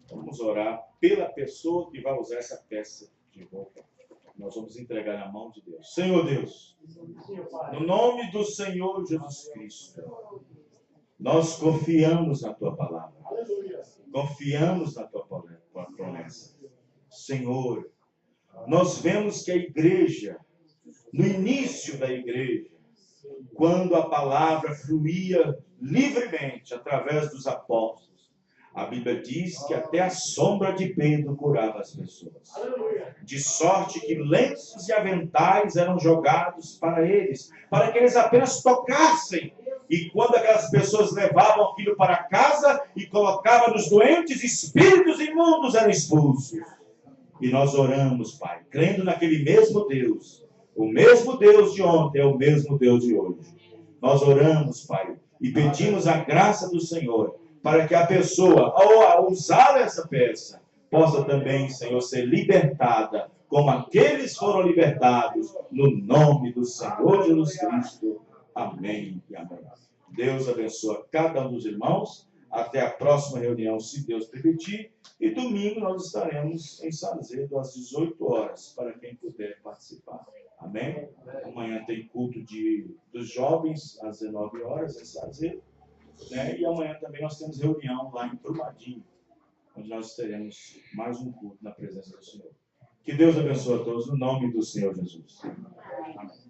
Vamos orar pela pessoa que vai usar essa peça de roupa. Nós vamos entregar na mão de Deus. Senhor Deus, no nome do Senhor Jesus Cristo, nós confiamos na Tua palavra. Confiamos na Tua promessa. Senhor, nós vemos que a igreja, no início da igreja, quando a palavra fluía livremente através dos apóstolos, a Bíblia diz que até a sombra de Pedro curava as pessoas. De sorte que lenços e aventais eram jogados para eles, para que eles apenas tocassem. E quando aquelas pessoas levavam aquilo para casa e colocavam nos doentes, espíritos imundos eram expulsos. E nós oramos, Pai, crendo naquele mesmo Deus, O mesmo Deus de ontem é o mesmo Deus de hoje. Nós oramos, Pai, e pedimos a graça do Senhor para que a pessoa, ao usar essa peça, possa também, Senhor, ser libertada, como aqueles foram libertados, no nome do Senhor Jesus Cristo. Amém e amém. Deus abençoe cada um dos irmãos. Até a próxima reunião, se Deus permitir. E domingo nós estaremos em Sarzedo às 18 horas, para quem puder participar. Amém? Amanhã tem culto dos jovens às 19 horas em Sarzedo. Né? E amanhã também nós temos reunião lá em Brumadinho, onde nós teremos mais um culto na presença do Senhor. Que Deus abençoe a todos no nome do Senhor Jesus. Amém.